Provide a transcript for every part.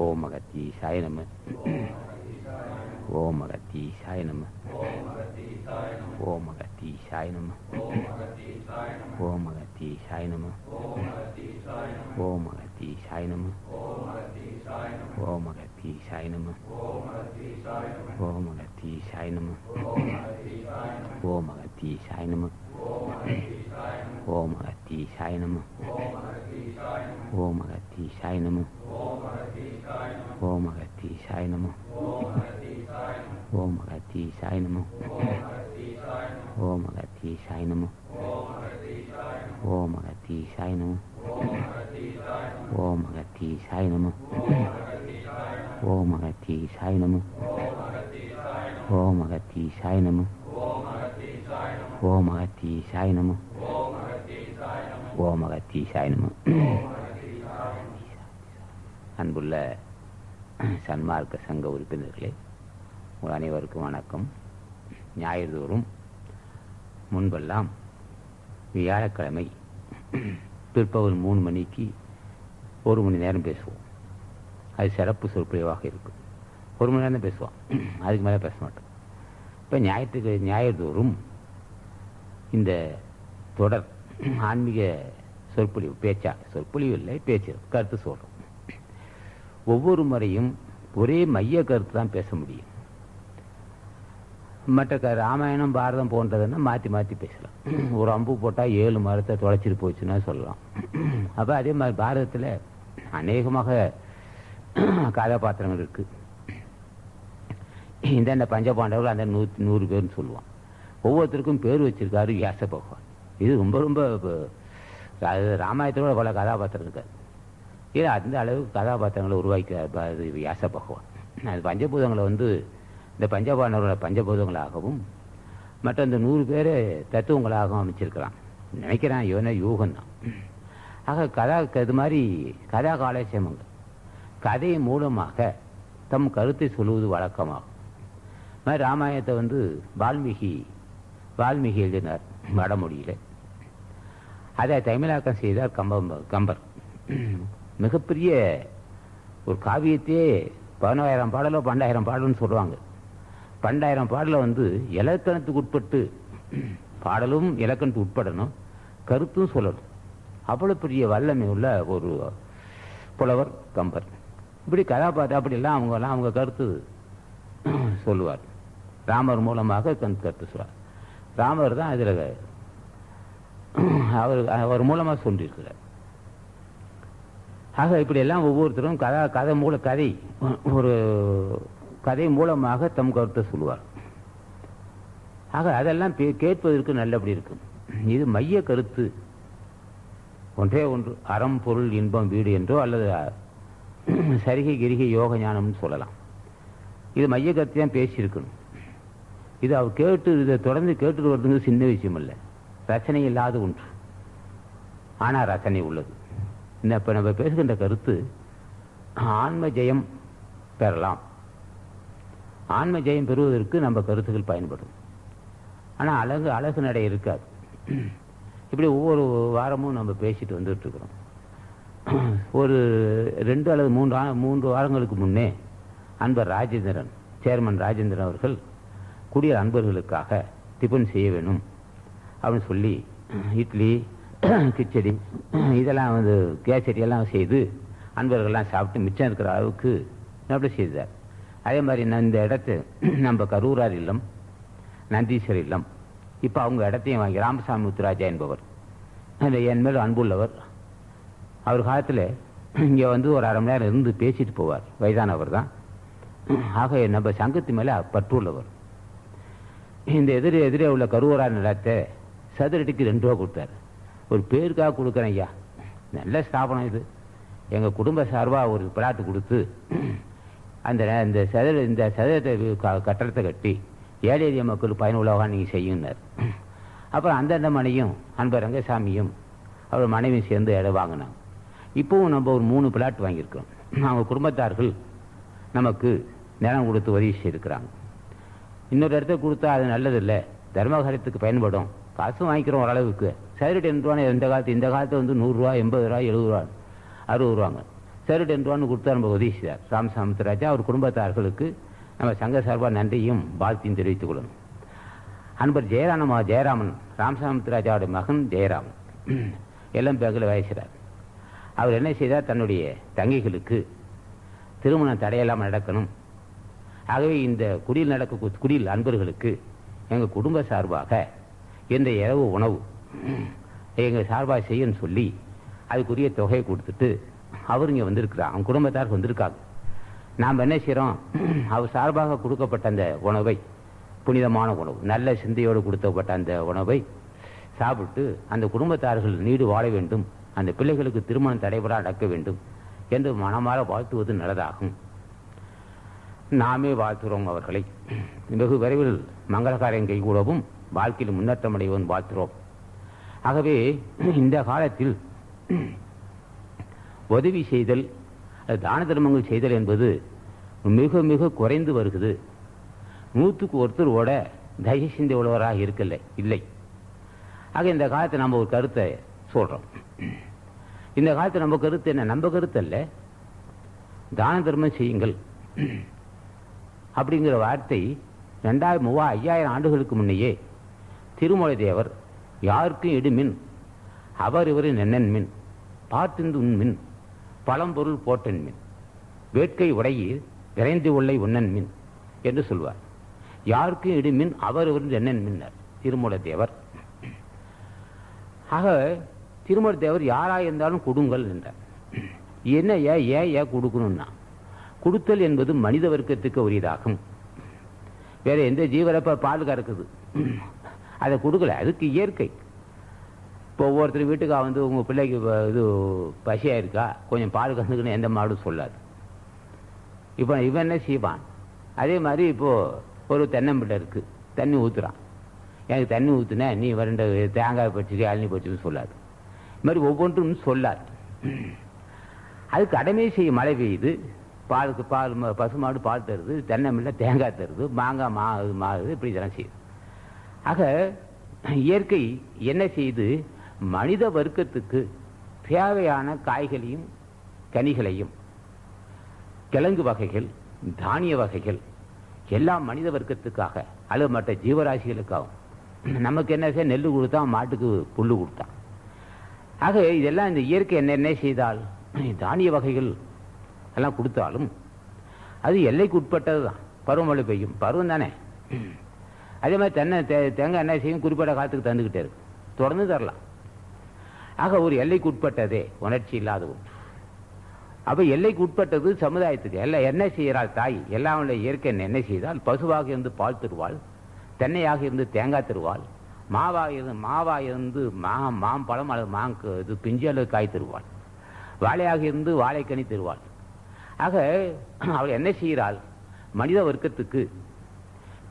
ஓம் அகத்தீசாய நம. ஓம் அகத்தீசாய நம. ஓம் அகத்தீசாய நம. ஓம் அகத்தீசாய நம. ஓம் அகத்தீசாய நம. ஓம் அகத்தீசாய நம. ஓம் அகத்தீசாய நம. ஓம் அகத்தீசாய நம. ஓம் அகத்தீசாய நம. ஓம் அகத்தீசாய நம. ஓம் அகத்தீசாய நம. ஓம் அகத்தீசாய நம. ஓம் அகத்தீசாய நம. ஓம் அகத்தீசாய நம. ஓம் அகத்தீசாய நம. ஓம் அகத்தீசாய நம. ஓம் அகத்தீசாய நம. ஓம் அகத்தீசாய நம. ஓம் அகத்தீசாய நம. அன்புள்ள சன்மார்க்க சங்க உறுப்பினர்களே, உங்கள் அனைவருக்கும் வணக்கம். ஞாயிறுதோறும் முன்பெல்லாம் வியாழக்கிழமை பிற்பகல் 3 மணிக்கு 1 மணி நேரம் பேசுவோம். அது சிறப்பு சொற்பொழிவாக இருக்கும். 1 மணி நேரம் தான் பேசுவோம், அதுக்கு மேலே பேச மாட்டோம். இப்போ ஞாயிறுதோறும் இந்த தொடர் ஆன்மீக சொற்பொழிவு, சொற்பொழிவு இல்லை, பேச்சு, கருத்து சொல்கிறோம். ஒவ்வொரு முறையும் ஒரே மைய கருத்து தான் பேச முடியும். மற்ற ராமாயணம் பாரதம் போன்றதுன்னா மாற்றி மாற்றி பேசலாம். ஒரு அம்பு போட்டால் 7 மரத்தை தொலைச்சிட்டு போச்சுன்னா சொல்லலாம். அப்போ அதே மாதிரி பாரதத்தில் அநேகமாக கதாபாத்திரங்கள் இருக்குது. இந்த பஞ்சபாண்டவர்கள் அந்த 100 பேர்னு சொல்லுவான். ஒவ்வொருத்தருக்கும் பேர் வச்சிருக்காரு வியாச பகவான். இது ரொம்ப ரொம்ப ராமாயணத்தோட பல கதாபாத்திரம் இருக்காது. இது அந்த அளவுக்கு கதாபாத்திரங்களை உருவாக்கிறார் வியாச பகவான். அது பஞ்சபூதங்களை இந்த பஞ்சபாண்டவர்கள பஞ்சபூதங்களாகவும் மற்ற இந்த 100 பேரை தத்துவங்களாகவும் அமைச்சிருக்கிறான் நினைக்கிறான். இவன யூகம் தான். ஆக இது மாதிரி கதா காலட்சேமங்கள் கதையின் மூலமாக தம் கருத்தை சொல்லுவது வழக்கமாகும். மாதிரி ராமாயணத்தை வால்மீகி எழுதினார் வடமொழியில். அதை தமிழாக்கம் செய்தார் கம்பர். மிகப்பெரிய ஒரு காவியத்தையே 11,000 பாடலோ 12,000 பாடல்னு சொல்லுவாங்க. 12,000 பாடலை இலக்கணத்துக்கு உட்பட்டு, பாடலும் இலக்கணத்துக்கு உட்படணும், கருத்தும் சொல்லணும். அவ்வளோ பெரிய வல்லமை உள்ள ஒரு புலவர் கம்பர். இப்படி கதாபாத்திரம் அப்படிலாம் அவங்க கருத்து சொல்லுவார். ராமர் மூலமாக கருத்து சொல்வார். ராமர் தான் அதில் அவர் மூலமாக சொல்லியிருக்கிறார். ஆக இப்படியெல்லாம் ஒவ்வொருத்தரும் ஒரு கதை மூலமாக தம் கருத்தை சொல்லுவார். ஆக அதெல்லாம் கேட்பதற்கு நல்லபடி இருக்கும். இது மைய கருத்து ஒன்றே ஒன்று, அறம் பொருள் இன்பம் வீடு என்றோ அல்லது சரிகை கிரிகை யோக ஞானம்னு சொல்லலாம். இது மைய கருத்து தான் பேசியிருக்கணும். இது இதை தொடர்ந்து கேட்டுட்டு வருதுங்க சின்ன விஷயம் இல்லை, ரச்சனை இல்லாத ஒன்று. ஆனால் ரச்சனை உள்ளது. இப்போ நம்ம பேசுகின்ற கருத்து ஆன்ம ஜெயம் பெறலாம். ஆன்ம ஜெயம் பெறுவதற்கு நம்ம கருத்துக்கள் பயன்படும். ஆனால் அழகு நடை இருக்காது. இப்படி ஒவ்வொரு வாரமும் நம்ம பேசிட்டு வந்துட்டு இருக்கிறோம். ஒரு 2 அல்லது 3 வாரங்களுக்கு முன்னே அன்பர் ராஜேந்திரன், சேர்மன் ராஜேந்திரன் அவர்கள் குடியர் அன்பர்களுக்காக டிஃபன் செய்ய வேணும் அப்படின்னு சொல்லி இட்லி கிச்சடி இதெல்லாம் கேசரியெல்லாம் செய்து அன்பர்கள்லாம் சாப்பிட்டு மிச்சம் இருக்கிற அளவுக்கு அப்படி செய்தார். அதே மாதிரி இந்த இடத்து நம்ம கரூரார் இல்லம், நந்தீஸ்வரர் இல்லம், இப்போ அவங்க இடத்தையும் வாங்கி ராமசாமி முத்துராஜா என்பவர் என் மேல் அன்புள்ளவர். அவர் காலத்தில் இங்கே ஒரு அரை மணி நேரம் இருந்து பேசிட்டு போவார். வயதானவர் தான். ஆக நம்ம சங்கத்து மேலே பற்றுள்ளவர். இந்த எதிரே உள்ள கரூரார் நிலத்தை சதுரடிக்கு 2 ரூபா கொடுத்தாரு. ஒரு பேருக்காக கொடுக்குறேன் ஐயா, நல்ல ஸ்தாபனம் இது, எங்கள் குடும்ப சார்பாக ஒரு பிளாட்டு கொடுத்து இந்த சதுரத்தை கட்டடத்தை கட்டி ஏழை எளிய மக்களுக்கு பயனுள்ளவாக நீங்கள் செய்யுன்னார். அப்புறம் அந்த மனையும் அன்பர் ரங்கசாமியும் அவர் மனைவியும் சேர்ந்து இடம் வாங்கினாங்க. இப்போவும் நம்ம ஒரு 3 பிளாட் வாங்கியிருக்கோம். அவங்க குடும்பத்தார்கள் நமக்கு நிலம் கொடுத்து உதவி செய்திருக்கிறாங்க. இன்னொரு இடத்த கொடுத்தா அது நல்லதில்லை, தர்மகாரியத்துக்கு பயன்படும், காசும் வாங்கிக்கிறோம் ஓரளவுக்கு. சதுரடி 2 ரூபா. இந்த காலத்து 100 ரூபா, 80 ரூபா, 70 ரூபா, 60 ரூபாங்க. சரிடென்றுவான்னு கொடுத்தா நம்ம உதவி செய்தார் ராமசாமித்ராஜா. அவர் குடும்பத்தார்களுக்கு நம்ம சங்க சார்பாக நன்றியும் வாழ்த்தையும் தெரிவித்துக் கொள்ளணும். அன்பர் ஜெயராமன் ராமசாமித்ராஜாவுடைய மகன் ஜெயராமன் எல்லாம் பேங்கில் வயசுறார். அவர் என்ன செய்தார், தன்னுடைய தங்கைகளுக்கு திருமணம் தடையெல்லாம் நடக்கணும். ஆகவே இந்த குடியில் அன்பர்களுக்கு எங்கள் குடும்ப சார்பாக இந்த இரவு உணவு எங்கள் சார்பாக செய்யன்னு சொல்லி அதுக்குரிய தொகையை கொடுத்துட்டு அவர் இங்கே வந்திருக்கிறார். அவங்க குடும்பத்தாருக்கு வந்திருக்காங்க. நாம் என்ன செய்கிறோம், அவர் சார்பாக கொடுக்கப்பட்ட அந்த உணவை, புனிதமான உணவு, நல்ல சிந்தையோடு கொடுக்கப்பட்ட அந்த உணவை சாப்பிட்டு அந்த குடும்பத்தார்கள் நீடு வாழ வேண்டும், அந்த பிள்ளைகளுக்கு திருமணம் தடைபட நடக்க வேண்டும் என்று மனமாற வாழ்த்துவது நல்லதாகும். நாமே வாழ்த்துகிறோம் அவர்களை. வெகு விரைவில் மங்களகாரியம் கைகூடவும் வாழ்க்கையில் முன்னேற்றம் அடைவதும் வாழ்த்துகிறோம். ஆகவே இந்த காலத்தில் உதவி செய்தல், தான தர்மங்கள் செய்தல் என்பது மிக மிக குறைந்து வருகிறது. 100க்கு ஒருத்தரோட தயவு சிந்தை உள்ளவராக இல்லை. ஆக இந்த காலத்தை நம்ம ஒரு கருத்தை சொல்றோம். இந்த காலத்தை நம்ம கருத்து என்ன, நம்ம கருத்து அல்ல, தான தர்மம் செய்யுங்கள் அப்படிங்கிற வார்த்தை 2000-5000 ஆண்டுகளுக்கு முன்னையே திருமலை தேவர் யாருக்கும் இடுமின் அவர் இவரின் என்னன்மின் பார்த்திந்து உண்மின் பழம்பொருள் போட்டன்மின் வேட்கை உடையீர் விரைந்து உள்ளை உண்ணன்மின் என்று சொல்வார். யாருக்கும் இடுமின் அவர் இவரின் என்னன்மின்னார் திருமலை தேவர். ஆக திருமலை தேவர் யாராக இருந்தாலும் கொடுங்கள் என்றார். என்ன ஏன் கொடுக்கணும்னா, கொடுத்தல் என்பது மனித வர்க்கத்துக்கு உரியதாகும். வேற எந்த ஜீவரப்ப பால் கறக்குது, அதை கொடுக்கல, அதுக்கு இயற்கை. இப்போ ஒவ்வொருத்தர் வீட்டுக்கா வந்து உங்க பிள்ளைக்கு இது பசியா இருக்கா, கொஞ்சம் பால் கறந்துக்குன்னு எந்த மாடும் சொல்லாது. இப்போ இவன் என்ன செய்வான், அதே மாதிரி இப்போ ஒரு தென்னம்பிள்ளை இருக்கு, தண்ணி ஊத்துறான், எனக்கு தண்ணி ஊத்துன நீ வரண்ட தேங்காய் பறிச்சு அழனி பறிச்சுன்னு சொல்லாது. இது மாதிரி ஒவ்வொன்றும் சொல்லாது. அது கடமையை செய்ய. மழை பெய்யுது, பாலுக்கு பால், பசுமாடு பால் தருது, தென்னம்பிள்ளை தேங்காய் தருது, மாங்காய் மாறுது, இப்படி இதெல்லாம் செய்யுது. ஆக இயற்கை என்ன செய்து, மனித வர்க்கத்துக்கு தேவையான காய்களையும் கனிகளையும் கிழங்கு வகைகள் தானிய வகைகள் எல்லாம் மனித வர்க்கத்துக்காக அல்லது மற்ற ஜீவராசிகளுக்காகும். நமக்கு என்ன செய்ய, நெல் கொடுத்தான், மாட்டுக்கு புல்லு கொடுத்தான். ஆக இதெல்லாம் இந்த இயற்கை என்ன செய்தால், தானிய வகைகள் எல்லாம் கொடுத்தாலும் அது எல்லைக்கு உட்பட்டது தான். பருவமழை பெய்யும், பருவம் தானே. அதே மாதிரி தேங்காய் என்ன செய்யும், குறிப்பிட்ட காலத்துக்கு தந்துக்கிட்டே இருக்கு, தொடர்ந்து தரலாம். ஆக ஒரு எல்லைக்கு உட்பட்டதே உணர்ச்சி இல்லாத ஒன்று. அப்ப எல்லைக்கு உட்பட்டது சமுதாயத்துக்கு. எல்லாம் என்ன செய்கிறாள் தாய், எல்லாம் இயற்கை என்ன செய்தால், பசுவாக இருந்து பால் தருவாள், தென்னையாக இருந்து தேங்காய் தருவாள், மாவாக இருந்து மாம்பழம் அல்லது இது பிஞ்சு அல்லது காய் தருவாள், வாழையாக இருந்து வாழைக்கனி தருவாள். ஆக அவள் என்ன செய்கிறாள், மனித வர்க்கத்துக்கு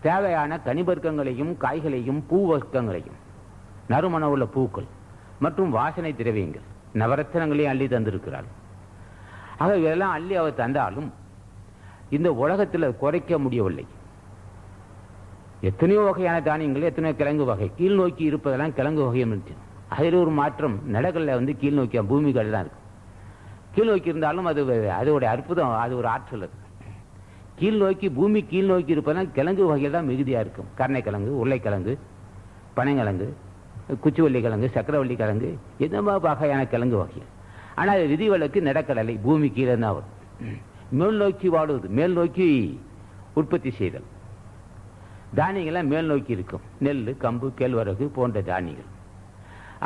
தேவையான கனிவர்க்கங்களையும் காய்களையும் பூ வர்க்கங்களையும் நறுமண உள்ள பூக்கள் மற்றும் வாசனை திரவியங்கள் நவரத்தினங்களையும் அள்ளி தந்திருக்கிறாள். ஆக இதெல்லாம் அள்ளி அவர் தந்தாலும் இந்த உலகத்தில் குறைக்க முடியவில்லை. எத்தனையோ வகையான தானியங்கள், எத்தனையோ கிழங்கு வகை, கீழ் நோக்கி இருப்பதெல்லாம் கிழங்கு வகையும் இருந்துச்சு. அதில் ஒரு மாற்றம், நிலக்கல்ல வந்து கீழ் நோக்கிய பூமிகள் தான் இருக்கு. கீழ் நோக்கி இருந்தாலும் அதோடைய அற்புதம், அது ஒரு ஆற்றல். அது கீழ் நோக்கி, பூமி கீழ் நோக்கி இருப்பதெல்லாம் கிழங்கு வகைகள் தான் மிகுதியா இருக்கும். கருணைக்கிழங்கு, உருளைக்கிழங்கு, பனைங்கிழங்கு, குச்சிவள்ளி கிழங்கு, சக்கரவள்ளி கிழங்கு, இந்த வகையான கிழங்கு வகைகள். ஆனால் விதிவிலக்கு நிலக்கடலை, பூமி கீழே தான் வரும். மேல் நோக்கி வாடுவது, மேல் நோக்கி உற்பத்தி செய்தல். தானியங்கள்லாம் மேல் நோக்கி இருக்கும், நெல், கம்பு, கேழ்வரகு போன்ற தானியங்கள்.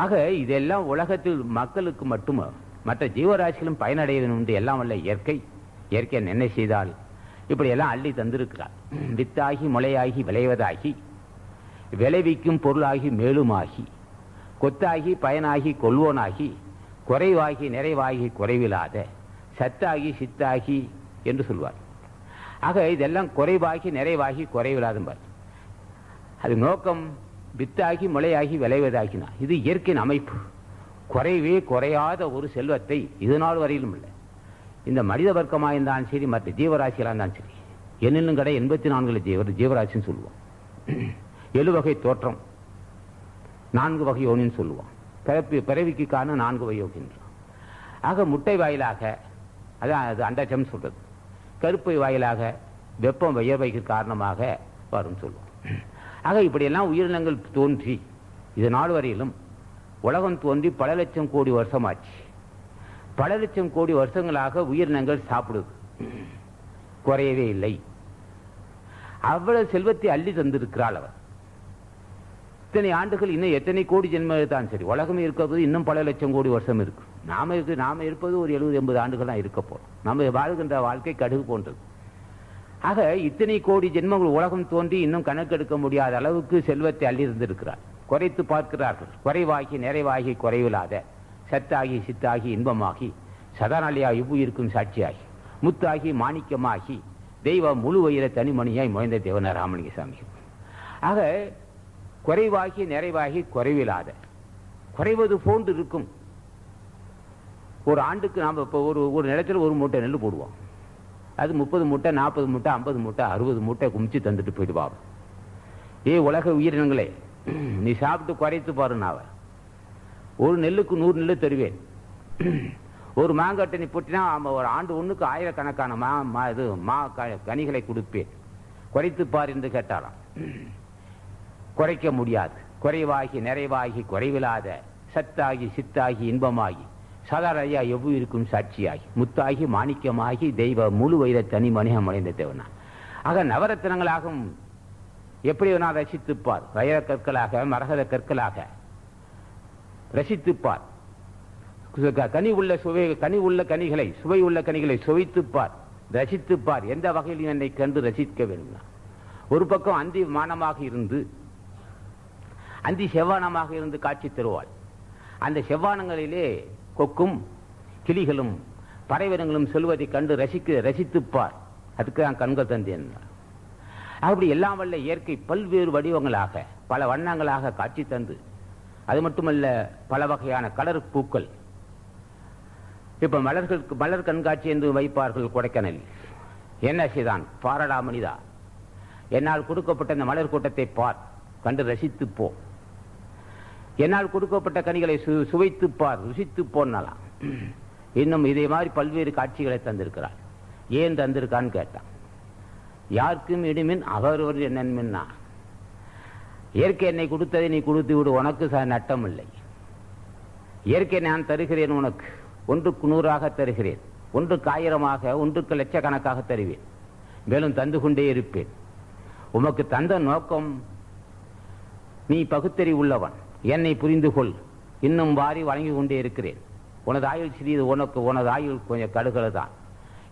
ஆக இதெல்லாம் உலகத்தில் மக்களுக்கு மட்டும் மற்ற ஜீவராசிகளும் பயனடைய வேண்டும். எல்லாம் வல்ல இயற்கை என்ன செய்தால் இப்படி எல்லாம் அள்ளி தந்திருக்கிறார். வித்தாகி முளையாகி விளைவதாகி விளைவிக்கும் பொருளாகி மேலுமாகி கொத்தாகி பயனாகி கொள்வோனாகி குறைவாகி நிறைவாகி குறைவில்லாத சத்தாகி சித்தாகி என்று சொல்வார். ஆக இதெல்லாம் குறைவாகி நிறைவாகி குறைவில்லாதம்பார். அது நோக்கம். வித்தாகி முளையாகி விளைவதாகினா இது இயற்கையின் அமைப்பு. குறைவே குறையாத ஒரு செல்வத்தை இது நாள் வரையிலும் இல்லை. இந்த மனித வர்க்கமாக இருந்தாலும் சரி, மற்ற ஜீவராசிகளாக இருந்தாலும் சரி, என்னிலும் கடை 84 ஜீவராசின்னு சொல்லுவோம். 7 வகை தோற்றம், 4 வகை யோனின்னு சொல்லுவோம். பிறவிக்கு காரணம் 4 வகை யோகின்றான். ஆக முட்டை வாயிலாக அதான் அது அண்டஜம் சொல்றது. கருப்பை வாயிலாக வெப்பம் வியர்வைக்கு காரணமாக வரும் சொல்லுவோம். ஆக இப்படியெல்லாம் உயிரினங்கள் தோன்றி இது நாள் வரையிலும் உலகம் தோன்றி பல லட்சம் கோடி வருஷமாச்சு. பல லட்சம் கோடி வருஷங்களாக உயிரினங்கள் சாப்பிடுது, குறையவே இல்லை. அவ்வளவு செல்வத்தை அள்ளி தந்திருக்கிறாள் அவர். இத்தனை ஆண்டுகள் இன்னும் எத்தனை கோடி ஜென்மங்கள் தான் சரி, உலகம் இருக்கிறது இன்னும் பல லட்சம் கோடி வருஷம் இருக்கு. நாம இருப்பது ஒரு 70-80 ஆண்டுகள் தான் இருக்க போறோம். நம்ம வாழ்கின்ற வாழ்க்கை கடுகு போன்றது. ஆக இத்தனை கோடி ஜென்மங்கள் உலகம் தோன்றி இன்னும் கணக்கெடுக்க முடியாத அளவுக்கு செல்வத்தை அள்ளி இருந்திருக்கிறார். குறைத்து பார்க்கிறார்கள். குறைவாகி நிறைவாகி குறைவில்லாத சத்தாகி சித்தாகி இன்பமாகி சதானலியா இவ்வுயிருக்கும் சாட்சியாகி முத்தாகி மாணிக்கமாகி தெய்வ முழு வயிற தனிமணியாய் மொய்ந்த தேவன ராமலிங்க சாமி. ஆக குறைவாகி நிறைவாகி குறைவில்லாத குறைவது போன்று இருக்கும். ஒரு ஆண்டுக்கு நாம் இப்போ ஒரு நிலத்தில் ஒரு மூட்டை நெல் போடுவோம். அது 30 மூட்டை 40 மூட்டை 50 மூட்டை 60 மூட்டை குமிச்சு தந்துட்டு போயிடுவாங்க. உலக உயிரினங்களே, நீ சாப்பிட்டு குறைத்து பாரு. நான் ஒரு நெல்லுக்கு 100 நெல்லு தருவேன். ஒரு மாங்கட்டை நீ போட்டினா ஒரு ஆண்டு ஒன்றுக்கு ஆயிரக்கணக்கான மா கனிகளை கொடுப்பேன். குறைத்து பார் என்று கேட்டாலாம். குறைக்க முடியாது. குறைவாகி நிறைவாகி குறைவில்லாத சத்தாகி சித்தாகி இன்பமாகி சாதாரையா எவ்வுயிருக்கும் சாட்சியாகி முத்தாகி மாணிக்கமாகி தெய்வ முழு வயிற தனி மணிகம் அடைந்த தேவனா. ஆக நவரத்தினங்களாகவும் எப்படி நான் ரசித்துப்பார். வைர கற்களாக மரகத கற்களாக ரசித்துப்பார். கனி உள்ள கனிகளை சுவை உள்ள கனிகளை சுவைத்துப்பார், ரசித்துப்பார். எந்த வகையிலும் என்னை கண்டு ரசிக்க வேண்டும். ஒரு பக்கம் அந்தி மானமாக இருந்து அந்தி செவ்வானமாக இருந்து காட்சி தருவாள். அந்த செவ்வானங்களிலே கொக்கும் கிளிகளும் பறவைகளும் செல்வதை கண்டு ரசித்துப்பார். அதுக்கு நான் கண்கள் தந்தேன். அப்படி எல்லாம் வல்ல இயற்கை பல்வேறு வடிவங்களாக பல வண்ணங்களாக காட்சி தந்து, அது மட்டுமல்ல பல வகையான கலர் பூக்கள். இப்ப மலர் கண்காட்சி என்று வைப்பார்கள் கொடைக்கானல். என்ன செய்தான்? பாரடா மனிதா, என்னால் கொடுக்கப்பட்ட இந்த மலர் கூட்டத்தை பார், கண்டு ரசித்து போ. என்னால் கொடுக்கப்பட்ட கனிகளை சுவைத்து பார், ருசித்து போனாலாம். இன்னும் இதே மாதிரி பல்வேறு காட்சிகளை தந்திருக்கிறார். ஏன் தந்திருக்கான்னு கேட்டான். யாருக்கும் இனிமின் அவரவர் என்னன்னா, இயற்கை என்னை கொடுத்ததை நீ கொடுத்து விடு, உனக்கு நட்டம் இல்லை. இயற்கை நான் தருகிறேன், உனக்கு 1க்கு 100 தருகிறேன், 1க்கு 1000, 1க்கு லட்சக்கணக்காக தருவேன், மேலும் தந்து கொண்டே இருப்பேன். உமக்கு தந்த நோக்கம், நீ பகுத்தறி உள்ளவன், என்னை புரிந்து கொள், இன்னும் வாரி வழங்கி கொண்டே இருக்கிறேன். உனது ஆயுள் சிறிது, உனது ஆயுள் கொஞ்சம் கடுகள் தான்.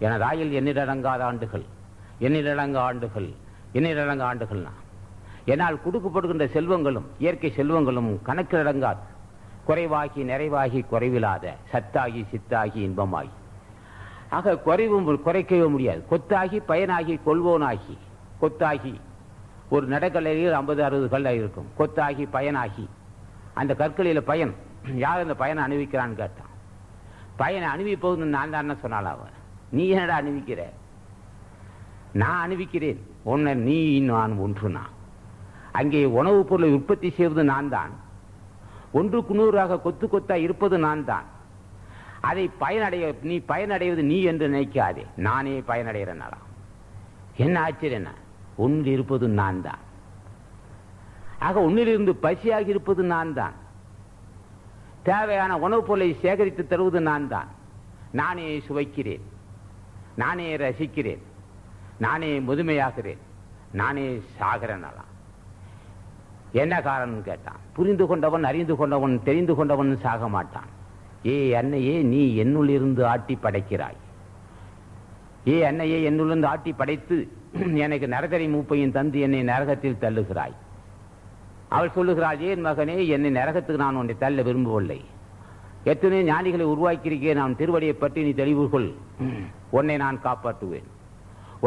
எனது ஆயுள் எண்ணிலடங்காத ஆண்டுகள், எண்ணிலடங்க ஆண்டுகள்னா என்னால் கொடுக்கப்படுகின்ற செல்வங்களும் இயற்கை செல்வங்களும் கணக்கிலடங்காது. குறைவாகி நிறைவாகி குறைவில்லாத சத்தாகி சித்தாகி இன்பமாகி. ஆக குறைக்கவே முடியாது. கொத்தாகி பயனாகி கொள்வோனாகி, கொத்தாகி ஒரு நடக்கலையில் 50-60 கல் இருக்கும். கொத்தாகி பயனாகி, அந்த கற்களில் பயன் யார் அந்த பயனை அணிவிக்கிறான்னு கேட்டான். பயனை அணிவிப்போது நான் தான் சொன்னால. அவன், நீ என்னடா அணிவிக்கிற? நான் அணிவிக்கிறேன். உன்னை நீ நான் ஒன்று. நான் அங்கே உணவுப் பொருளை உற்பத்தி செய்வது நான் தான். 1க்கு 100 கொத்து கொத்தா இருப்பது நான் தான். அதை பயனடைவது நீ என்று நினைக்காதே, நானே பயனடைகிறனாலாம். என்ன ஆச்சரியம்? உன்னில் இருப்பது நான் தான். ஆக உன்னிலிருந்து பசியாகி இருப்பது நான் தான். தேவையான உணவுப் பொருளை சேகரித்து தருவது நான் தான். நானே சுவைக்கிறேன், நானே ரசிக்கிறேன், நானே முதுமையாகிறேன், நானே சாகிறனாலாம். என்ன காரணம் கேட்டான். புரிந்து கொண்டவன், அறிந்து கொண்டவன், தெரிந்து கொண்டவன் சாக மாட்டான். அன்னையே, நீ என்னுள் இருந்து ஆட்டி படைக்கிறாய். அன்னையே, என்னுள்ளிருந்து ஆட்டி படைத்து எனக்கு நரகரை மூப்பையும் தந்து என்னை நரகத்தில் தள்ளுகிறாய். அவள் சொல்லுகிறாள், ஏன் மகனே, என்னை நரகத்துக்கு நான் உன்னை தள்ள விரும்பவில்லை. எத்தனை ஞானிகளை உருவாக்கியிருக்கேன், நான் திருவடியை பற்றி நீ தெளிவு கொள், உன்னை நான் காப்பாற்றுவேன்.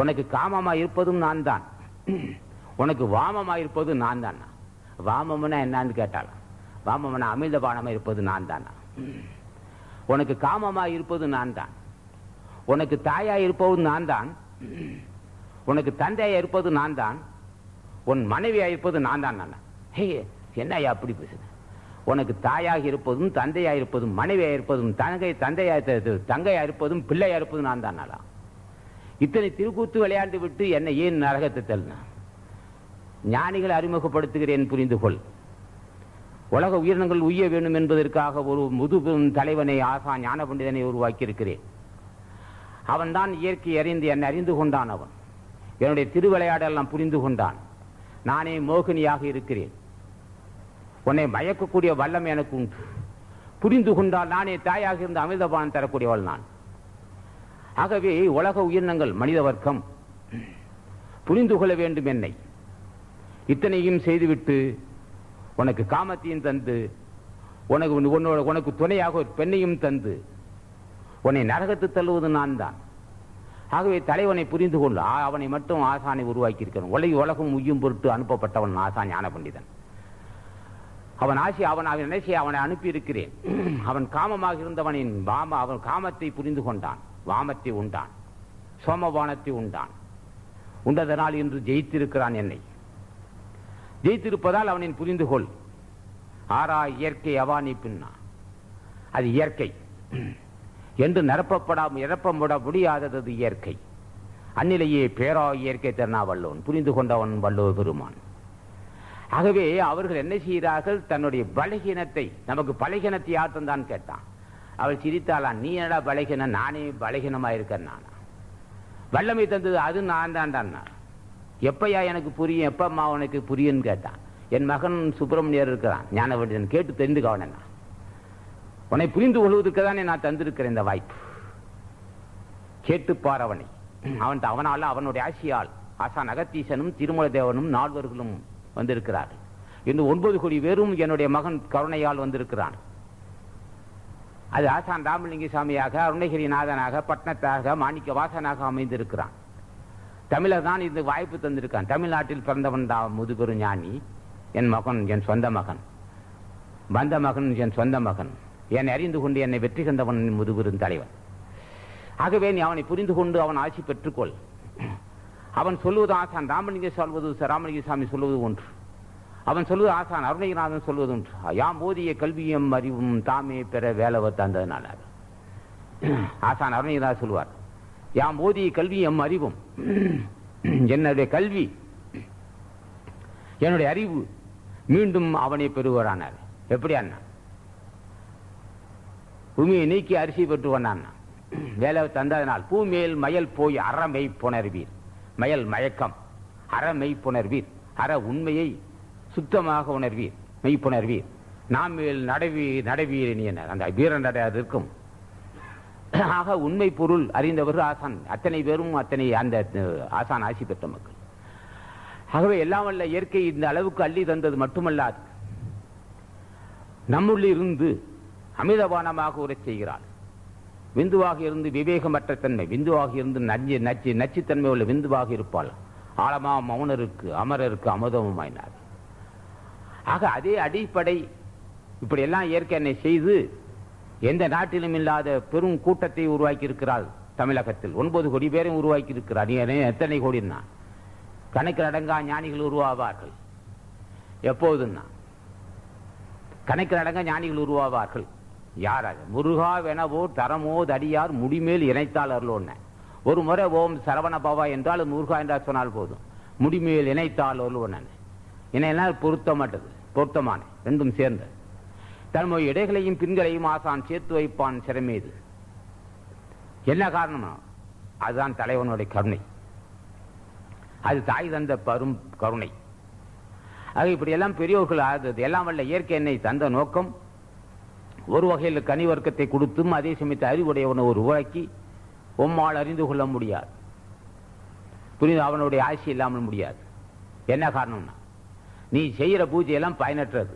உனக்கு காமமா இருப்பதும் நான் தான், உனக்கு வாமமா இருப்பது நான் தான். வாமம்னா என்னன்னு கேட்டாலும், வாமம்னா அமிர்த பானமா இருப்பது நான் தான். உனக்கு காமமா இருப்பது நான் தான், உனக்கு தாயா இருப்பது நான் தான், உனக்கு தந்தையா இருப்பது நான் தான், உன் மனைவியா இருப்பது நான் தான். என்ன அப்படி பேசுன? உனக்கு தாயாக இருப்பதும் தந்தையாக இருப்பதும் மனைவியாக இருப்பதும் தங்கையாக இருப்பதும் பிள்ளையாக இருப்பதும் நான் தானாலா? இத்தனை திருக்கூத்து விளையாண்டு விட்டு என்னை ஏன் நரகத்தை தள்ளின? ஞானிகளை அறிமுகப்படுத்துகிறேன், புரிந்து கொள். உலக உயிரினங்கள் உய்ய வேண்டும் என்பதற்காக ஒரு முதுபெரும் தலைவனை, ஆசா ஞான பண்டிதனை உருவாக்கி இருக்கிறேன். அவன் தான் இயற்கை அறிந்து என்னை அறிந்து கொண்டான். அவன் என்னுடைய திருவிளையாடெல்லாம் புரிந்து கொண்டான். நானே மோகினியாக இருக்கிறேன். உன்னை மயக்கக்கூடிய வல்லம் எனக்கு உண்டு. புரிந்து கொண்டால் நானே தாயாக இருந்த அமிர்தபானம் தரக்கூடியவள் நான். ஆகவே உலக உயிரினங்கள், மனித வர்க்கம் புரிந்து கொள்ள வேண்டும் என்னை. இத்தனையும் செய்துவிட்டு உனக்கு காமத்தையும் தந்து, உனக்கு துணையாக ஒரு பெண்ணையும் தந்து உன்னை நரகத்து தள்ளுவது நான் தான். ஆகவே தலைவனை புரிந்து கொள்ள அவனை மட்டும் ஆசானை உருவாக்கி இருக்கிறான். உலகம் உய்யும் பொருட்டு அனுப்பப்பட்டவன் ஆசான் ஞான பண்டிதன். அவன் அவனை அனுப்பி இருக்கிறேன். அவன் காமமாக இருந்தவனின் அவன் காமத்தை புரிந்து கொண்டான். வாமத்தை உண்டான், சோமபானத்தை உண்டான். உண்டதனால் இன்று ஜெயித்திருக்கிறான். என்னை ஜெயித்திருப்பதால் அவனின் புரிந்து கொள். ஆரா இயற்கை அவானி பின்னா, அது இயற்கை என்று நிரப்ப முடியாதது இயற்கை. அந்நிலையே பேரா இயற்கை தருணா வல்லோன், புரிந்து கொண்டவன் வல்லோ பெருமான். ஆகவே அவர்கள் என்ன செய்கிறார்கள்? தன்னுடைய பலகீனத்தை, நமக்கு பலகீனத்தை யார்த்தம் தான் கேட்டான். அவள் சிரித்தாளான், நீ என்னடா பலகீனம்? நானே பலகீனமா இருக்கேன். நானா வல்லமை தந்தது அது நான் தான். எப்பயா எனக்கு புரியும், எப்பம்மா உனக்கு புரியுன்னு கேட்டான். என் மகன் சுப்பிரமணியர் இருக்கிறான், ஞான பண்டிதன், கேட்டு தெரிந்துக்கவன. உன்னை புரிந்து கொள்வதற்கு தானே நான் தந்திருக்கிறேன் இந்த வாய்ப்பு. கேட்டுப்பார் அவனை. அவனால அவனுடைய ஆசியால் ஆசான் அகத்தீசனும் திருமல தேவனும் நால்வர்களும் வந்திருக்கிறார்கள். இன்னும் 9 கோடி பேரும் என்னுடைய மகன் கருணையால் வந்திருக்கிறான். அது ஆசான் ராமலிங்க சாமியாக, அருணகிரிநாதனாக, பட்னத்தாக, மாணிக்க வாசனாக அமைந்திருக்கிறான். தமிழர் தான் இந்த வாய்ப்பு தந்திருக்கான். தமிழ்நாட்டில் பிறந்தவன் தான் முதுபெரும் ஞானி. என் மகன், என் சொந்த மகன், வந்த மகன், என் சொந்த மகன், என்னை அறிந்து கொண்டு என்னை வெற்றி கண்டவன் முதுபெரும் தலைவன். ஆகவே நீ அவனை புரிந்து கொண்டு அவன் ஆட்சி பெற்றுக்கொள். அவன் சொல்லுவது ஆசான் ராமலிங்க சாமி சொல்வது ஒன்று, அவன் சொல்லுவது ஆசான் அருணகிரிநாதன் சொல்வது ஒன்று. யாம் ஓதிய கல்வியும் அறிவும் தாமே பெற வேலவ தந்ததுனால ஆசான் அருணகிரிநாதன் சொல்லுவார், யாம் ஓதிய கல்வியும் அறிவும், என்னுடைய கல்வி என்னுடைய அறிவு மீண்டும் அவனை பெறுவாரானார். எப்படி அண்ணா? பூமியை நீக்கி அரிசி பெற்று வந்தான். வேலை தந்ததனால் பூமேல் மயல் போய் அறமை புணர்வீர். மயல் மயக்கம், அறமை புணர்வீர். அற உண்மையை சுத்தமாக உணர்வீர், மெய்ப்புணர்வீர். நாம் மேல் நடவீர் அந்த வீரன் நடையாது இருக்கும். ஆக உண்மை பொருள் அறிந்தவர்கள் ஆசான். அத்தனை பேரும் அந்த ஆசான் ஆசி பெற்ற மக்கள். ஆகவே எல்லாம் வல்ல இயற்கை இந்த அளவுக்கு அள்ளி தந்தது மட்டுமல்லாது, நம்முள்ள இருந்து அமிதபானமாக உரைச் செய்கிறாள். விந்துவாக இருந்து விவேகமற்ற தன்மை, விந்துவாக இருந்து நச்சுத்தன்மை உள்ள விந்துவாக இருப்பாள். ஆழமா மௌனருக்கு அமரருக்கு அமுதமுமாயினார். ஆக அதே அடிப்படை இப்படி எல்லாம் இயற்கை என்னை செய்து எந்த நாட்டிலும் இல்லாத பெரும் கூட்டத்தை உருவாக்கி இருக்கிறாள். தமிழகத்தில் 9 கோடி பேரையும் உருவாக்கி இருக்கிறார். எத்தனை கோடினா கணக்கு அடங்கா ஞானிகள் உருவாவார்கள். எப்போதுன்னா கணக்கு அடங்கா ஞானிகள் உருவாவார்கள். யாராக? முருகாவெனவோ தரமோ தடியார் முடிமேல் இணைத்தால் அருளோன்ன. ஒரு முறை ஓம் சரவண பவா என்றால் முருகா என்றால் சொன்னால் போதும். முடிமேல் இணைத்தால் அருளோன்ன. இணையெல்லாம் பொருத்தமான ரெண்டும் சேர்ந்த தன்னுடைய இடைகளையும் பின்களையும் ஆசான் சேர்த்து வைப்பான் சிறமீது. என்ன காரணமா? அதுதான் தலைவனுடைய கருணை. அது தாய் தந்த பரும் கருணை. ஆக இப்படி எல்லாம் பெரியோர்கள் ஆதது எல்லாம் வல்ல இயற்கை என்னை தந்த நோக்கம் ஒரு வகையில் கனி வர்க்கத்தை கொடுத்தும் அதே சமயத்தை அறிவுடையவனை ஒரு உருவாக்கி உம்மால் அறிந்து கொள்ள முடியாது, புரிந்து அவனுடைய ஆட்சி இல்லாமல் முடியாது. என்ன காரணம்னா நீ செய்கிற பூஜையெல்லாம் பயனற்றது.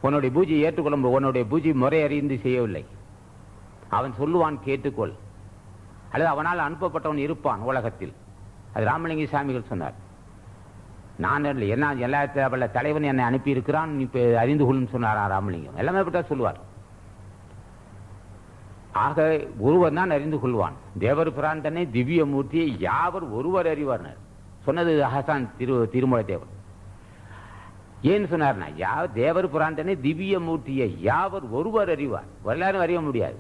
உன்னுடைய பூஜையை ஏற்றுக்கொள்ள, உன்னுடைய பூஜை முறை அறிந்து செய்யவில்லை. அவன் சொல்லுவான், கேட்டுக்கொள். அல்லது அவனால் அனுப்பப்பட்டவன் இருப்பான் உலகத்தில். அது ராமலிங்க சாமிகள் சொன்னார். நான் என்ன எல்லா தலைவன் என்னை அனுப்பி இருக்கிறான், இப்ப அறிந்து கொள்ளும் சொன்னாரா ராமலிங்கம். எல்லாமே பட்டா சொல்லுவார். ஆக ஒருவர் தான் அறிந்து கொள்வான். தேவர் பிராந்தனை திவ்ய மூர்த்தியை யாவர் ஒருவர் அறிவார் சொன்னது ஹசான் திருமலை தேவர். ஏன்னு சொன்னார்னா, தேவர் புராந்தனை திவ்ய மூர்த்தியை யாவர் ஒருவர் அறிவார், எல்லாரும் அறிய முடியாது.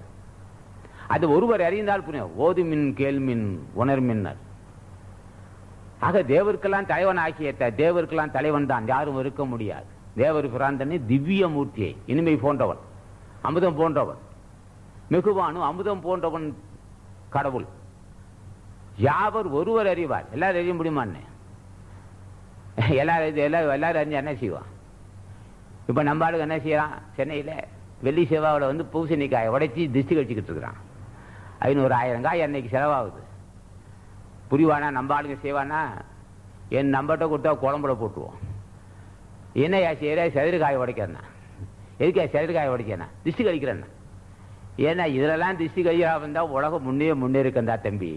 அது ஒருவர் அறிந்தால் புரியும். ஓதுமின் கேள்மின் உணர்மின்னர். ஆக தேவருக்கெல்லாம் தலைவன் ஆகிய தேவருக்கெல்லாம் தலைவன் தான், யாரும் இருக்க முடியாது. தேவர் பிராந்தனை திவ்ய மூர்த்தியை, இனிமை போன்றவன், அமுதம் போன்றவன், மிகுவானும் அமுதம் போன்றவன் கடவுள். யாவர் ஒருவர் அறிவார், எல்லாரும் அறிய முடியுமான்னு? எல்லாரும் அறிஞ்சு என்ன செய்வான்? இப்ப நம்ம ஆளுக்கு என்ன செய்யறான்? சென்னையில வெள்ளி செவ்வாவில் பூசணிக்காயை உடைச்சி திஷ்டி கழிச்சுக்கிட்டு இருக்கிறான். 500-1000 காய் அன்னைக்கு செலவாகுது. புரிவானா? நம்ம ஆளுங்க செய்வானா? என் நம்பர்கிட்ட கொடுத்தா குழம்புல போட்டுருவோம். என்னையா செய்யற? செதறுகாயை உடைக்கிறேன்னா. எதுக்கா செதறுகாயை உடைக்கிறேன்னா? திஷ்டி கழிக்கிறேன்னா. ஏன்னா இதுலலாம் திஷ்டி கழிக்கிறா வந்தா உலகம் முன்னேறிக்கந்தா தம்பி.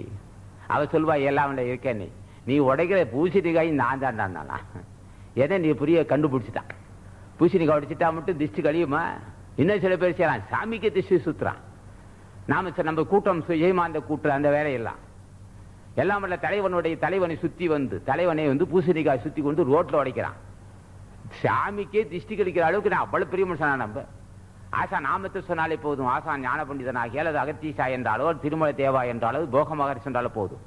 அவ சொல்வா எல்லாம் இருக்கேன்னு. நீ உடைக்கிற பூசணிக்காய் நான் தான்டானா. ஏன்னா நீ புரிய கண்டுபிடிச்சிட்டான். பூசணிக்காய் உடைச்சிட்டா மட்டும் திஷ்டி கழியுமா? இன்னும் சில பேர் செய்யறான், சாமிக்கு திஷ்டி சுத்துறான். நம்ம கூட்டம் ஜெயமாந்த கூட்டுற அந்த வேலையெல்லாம் எல்லாம் வல்ல தலைவனை சுத்தி தலைவனை பூசணிக்காய் சுத்தி கொண்டு ரோட்ல உடைக்கிறான். சாமிக்கே திஷ்டி கழிக்கிற அளவுக்கு நான் அவ்வளவு பெரிய மனுஷனா? நம்ம ஆசா நாமத்தை சொன்னாலே போதும். ஆசான் ஞான பண்டிதனாகிய அல்லது அகத்தீசா என்றாலோ திருமலை தேவா என்றாலோ போக மகரிஷி என்றாலும் போதும்.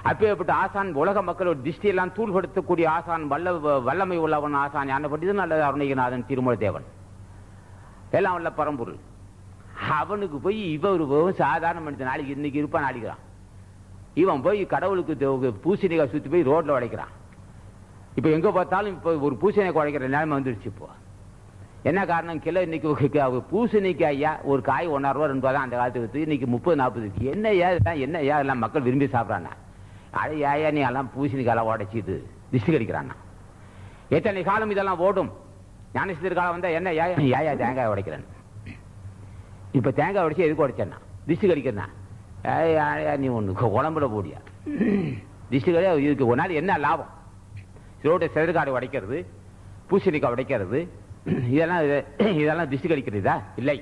அப்பேற்பட்ட ஆசான் உலக மக்களோட திஷ்டியெல்லாம் தூள்படுத்தக்கூடிய ஆசான், வல்லமை உள்ளவன் ஆசான் ஞான பண்டிதன் அல்லது அருணகிரிநாதன் திருமலை தேவன், எல்லாம் வல்ல பரம்பொருள். அவனுக்கு போய் இவன் சாதாரண மனிதன், நாளைக்கு இன்னைக்கு இருப்பான் நாளைக்கிறான். இவன் போய் கடவுளுக்கு பூசணிக்காய் சுத்தி போய் ரோட்ல உடைக்கிறான். இப்ப எங்க பார்த்தாலும் இப்ப ஒரு பூசணிக்காய் உடைக்கிற நிலைமை வந்துருச்சு. இப்போ என்ன காரணம்? கிலோ இன்னைக்கு பூசணிக்காய்யா ஒரு காய் ₹1.5 ₹2 தான் அந்த காலத்துக்கு. இன்னைக்கு 30-40. என்னையா எல்லாம் மக்கள் விரும்பி சாப்பிட்றாங்க. அது ஏயா நீ எல்லாம் பூசணிக்காயெல்லாம் உடைச்சிது திஷ்டி கடிக்கிறான்னா? எத்தனை காலம் இதெல்லாம் ஓடும்? ஞானசித்தர் காலம் வந்தா என்ன ஏயா தேங்காய் உடைக்கிறேன்? இப்ப தேங்காய் உடைச்சு எதுக்கு உடைச்சேன்னா? திஷ்டி கடிக்கிறேன்னா? நீ ஒண்ணு உடம்புல போடியா திஷ்டி கடியா? இதுக்கு ஒரு நாள் என்ன லாபம்? ரோட்டை செதற்காடு உடைக்கிறது, பூசணிக்காய் உடைக்கிறது, இதெல்லாம் திஷ்டி கடிக்கிறதா? இல்லை.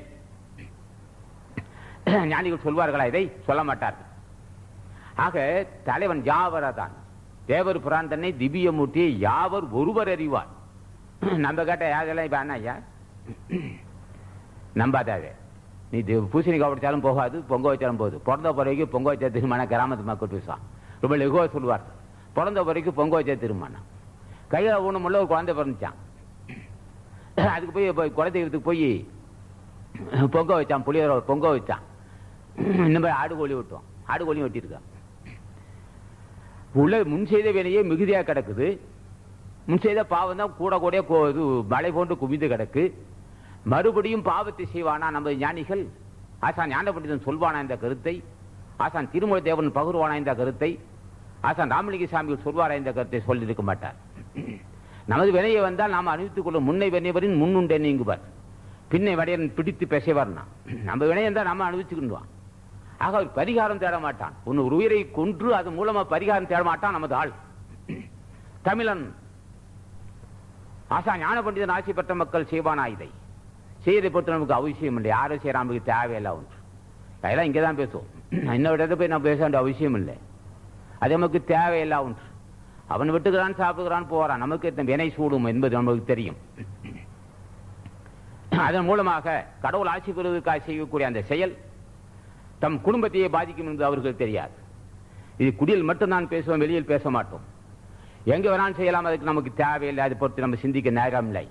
ஞானிகள் சொல்வார்களா? இதை சொல்ல மாட்டார்கள். ஆக தலைவன் யாவரதான். தேவர் புராந்தனை திவ்ய மூர்த்தியை யாவர் ஒருவர் அறிவார். நம்ம கேட்ட யாரெல்லாம் இப்ப அண்ணா நம்பாதாவே. நீ பூசணிக்காய் உடைச்சாலும் போகாது, பொங்க வச்சாலும் போகுது. பிறந்த பிறகு பொங்க வச்சா திருமணம் கிராமத்து மக்கள் பேசுவான். ரொம்ப லெகுவா சொல்லுவார். பிறந்த பிறகு பொங்க வச்சா திருமணம். கையில ஊனமுள்ள ஒரு குழந்தை பிறந்துச்சான். அதுக்கு போய் குழந்தைகளுக்கு போய் பொங்க வச்சான், புளியோர பொங்க வச்சான். இந்த மாதிரி ஆடு கோழி விட்டோம். ஆடு கோழி வெட்டியிருக்கான். உள்ள முன் செய்த வேலையே மிகுதியா கிடக்குது. முன் செய்த பாவம் தான் கூட மழை போன்று குவிந்து கிடக்கு. மறுபடியும் பாவத்தை செய்வானா நம்ம ஞானிகள்? ஆசான் ஞான பண்டிதன் சொல்வானா இந்த கருத்தை? ஆசான் திருமலை தேவன் பகிர்வானா இந்த கருத்தை? ஆசான் ராமலிங்க சாமிகள் சொல்வாரா இந்த கருத்தை? சொல்லியிருக்க மாட்டார். நமது வினையை வந்தால் நாம் அணிவித்துக் கொள்ளும். முன்னை வினைவரின் முன்னுண்டே நீங்குவார், பின்னை வடையன் பிடித்து பேசவார்னா. நம்ம வினையை தான் நம்ம அணிவிச்சுக்கிடுவான். ஆக அவர் பரிகாரம் தேட மாட்டான். ஒரு உயிரை கொன்று அது மூலமா பரிகாரம் தேட மாட்டான் நமது ஆள். தமிழன் ஆசா ஞான பண்டிதன் ஆட்சி பெற்ற மக்கள் செய்வானா? இதை செய்யறதை பொறுத்து நமக்கு அவசியம் இல்லை. யாரும் செய்யற நமக்கு தேவையில்லை ஒன்று. அதெல்லாம் இங்கேதான் பேசுவோம். இன்னொரு இடத்துல போய் நான் பேச வேண்டிய அவசியம் இல்லை. அது நமக்கு தேவையில்லை ஒன்று. அவன் விட்டுக்கிறான், சாப்பிடுகிறான், போறான். நமக்கு வினை சூடும் என்பது நமக்கு தெரியும். அதன் மூலமாக கடவுள் ஆட்சி பெறுவதற்காக செய்யக்கூடிய அந்த செயல் தம் குடும்பத்தையே பாதிக்கும் என்று அவர்கள் தெரியாது. இது குடியில் மட்டும்தான் பேசுவோம், வெளியில் பேச மாட்டோம். எங்க வேணாலும் செய்யலாம், அதுக்கு நமக்கு தேவையில்லை. அதை பொறுத்து நம்ம சிந்திக்க நேரம் இல்லை.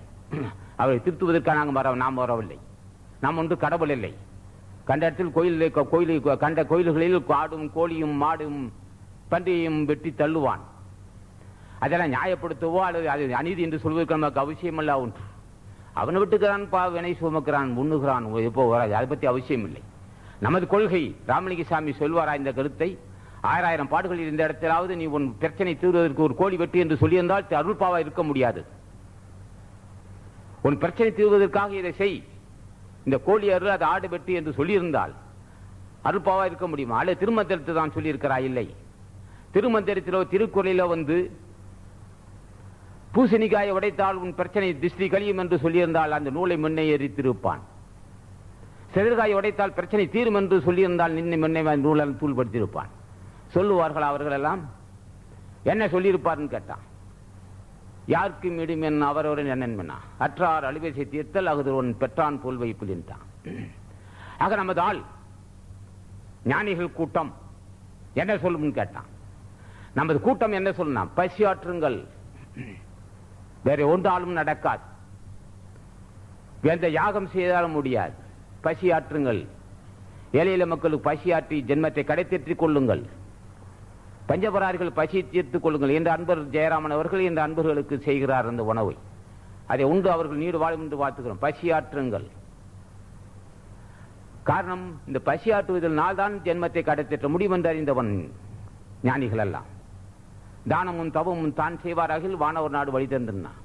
அவரை திருத்துவதற்காக நாம் வரவில்லை. நாம் ஒன்று கடவுள் இல்லை. கண்ட இடத்தில் கண்ட கோயில்களில் ஆடும் கோழியும் மாடும் பன்றியையும் வெட்டி தள்ளுவான். அதெல்லாம் நியாயப்படுத்தவோ அல்லது அது அநீதி என்று சொல்வதற்கு நமக்கு அவசியம் இல்ல ஒன்று. அவனை விட்டுக்கிறான், வினை சுமக்கிறான், உண்ணுகிறான், எப்போ வராது. அதை பற்றி அவசியம் இல்லை. நமது கொள்கை ராமலிங்க சாமி சொல்வாரா இந்த கருத்தை? 1000 பாடுகளில் இந்த இடத்திலாவது நீ உன் பிரச்சனை தீர்வதற்கு ஒரு கோழி வெட்டி என்று சொல்லியிருந்தால் அருள்பாவா இருக்க முடியாது. உன் பிரச்சனை தீர்வதற்காக இதை செய், இந்த கோழி அருள் அது ஆடு வெட்டி என்று சொல்லியிருந்தால் அருள்பாவா இருக்க முடியுமா? அல்லது திருமந்திரத்தை தான் சொல்லியிருக்கிறா? இல்லை. திருமந்திரத்திலோ திருக்குறளிலோ பூசணிக்காயை உடைத்தால் உன் பிரச்சனை திஷ்டி கழியும் என்று சொல்லியிருந்தால் அந்த நூலை முன்னே எரித்திருப்பான். செதிர்காயை உடைத்தால் பிரச்சனை தீரும் என்று சொல்லியிருந்தால் நின்னை முன்னே நூலால் தூள்படுத்தியிருப்பான். சொல்லுவார்கள் அவர்கள் எல்லாம். என்ன சொல்லியிருப்பார்னு கேட்டான். யாருக்கு மீடுமென் அவரவரின் என்னென்மென்னா அற்றார் அழிவை தீர்த்தல் அகுதொருவன் பெற்றான் போல் வைப்பில் என்றான். ஆக நமது ஆள் ஞானிகள் கூட்டம் என்ன சொல்லும்னு கேட்டான். நமது கூட்டம் என்ன சொல்லலாம்? பசியாற்றுங்கள், வேற ஒன்றாலும் நடக்காது, எந்த யாகம் செய்தாலும் முடியாது, பசியாற்றுங்கள், ஏழையில மக்களுக்கு பசியாற்றி ஜென்மத்தை கடைத்தேற்றிக் கொள்ளுங்கள், பஞ்சபராரிகள் பசி தீர்த்துக் கொள்ளுங்கள் என்று அன்பர் ஜெயராமன் அவர்கள் இந்த அன்பர்களுக்கு செய்கிறார் அந்த உணவை. அதை உண்டு அவர்கள் நீடு வாழும் என்று வாழ்த்துக்கிறோம். பசியாற்றுங்கள். காரணம், இந்த பசியாற்றுவதில் நாள்தான் ஜென்மத்தை கடைத்தேற்ற முடியும் என்று அறிந்தவன் ஞானிகள் எல்லாம். தானமும் தவமும் தான் செய்வாராகில் வானவர் நாடு வழி தந்திருந்தான்.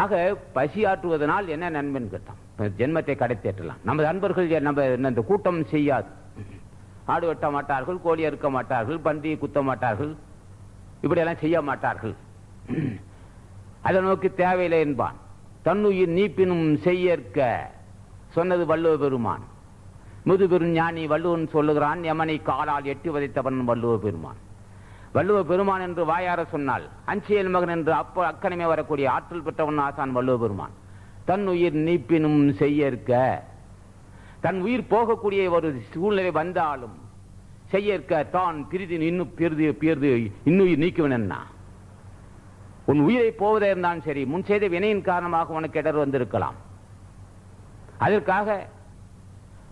ஆக பசியாற்றுவதனால் என்ன நன்மைன்னு கேட்டான். ஜென்மத்தை கடைத்தேற்றலாம். நமது அன்பர்கள் நம்ம இந்த கூட்டம் செய்யாது. ஆடு வெட்ட மாட்டார்கள், கோழி அறுக்க மாட்டார்கள், பன்றியை குத்த மாட்டார்கள், இப்படியெல்லாம் செய்ய மாட்டார்கள். அதை நோக்கி தேவையில்லை என்பான். தன்னுயிர் நீப்பினும் செய்யற்க சொன்னது வள்ளுவ பெருமான். முதுபெரும் ஞானி வள்ளுவன் சொல்லுகிறான், யமனை காலால் எட்டி வதைத்தவன் வள்ளுவ பெருமான். வள்ளுவ பெருமான் என்று வாயார சொன்னால் அஞ்சியல் மகன் என்று அக்கனமே வரக்கூடிய ஆற்றல் பெற்றவன் ஆசான் வள்ளுவ பெருமான். தன் உயிர் நீப்பினும் செய்யற்க, தன் உயிர் போகக்கூடிய ஒரு சூழ்நிலை வந்தாலும் செய்யற்க தான் பிரிதி இன்னும் இன்னுயிர் நீக்குவனா. உன் உயிரை போவதே இருந்தாலும் சரி, முன் செய்த வினையின் காரணமாக உனக்கு இடர் வந்திருக்கலாம். அதற்காக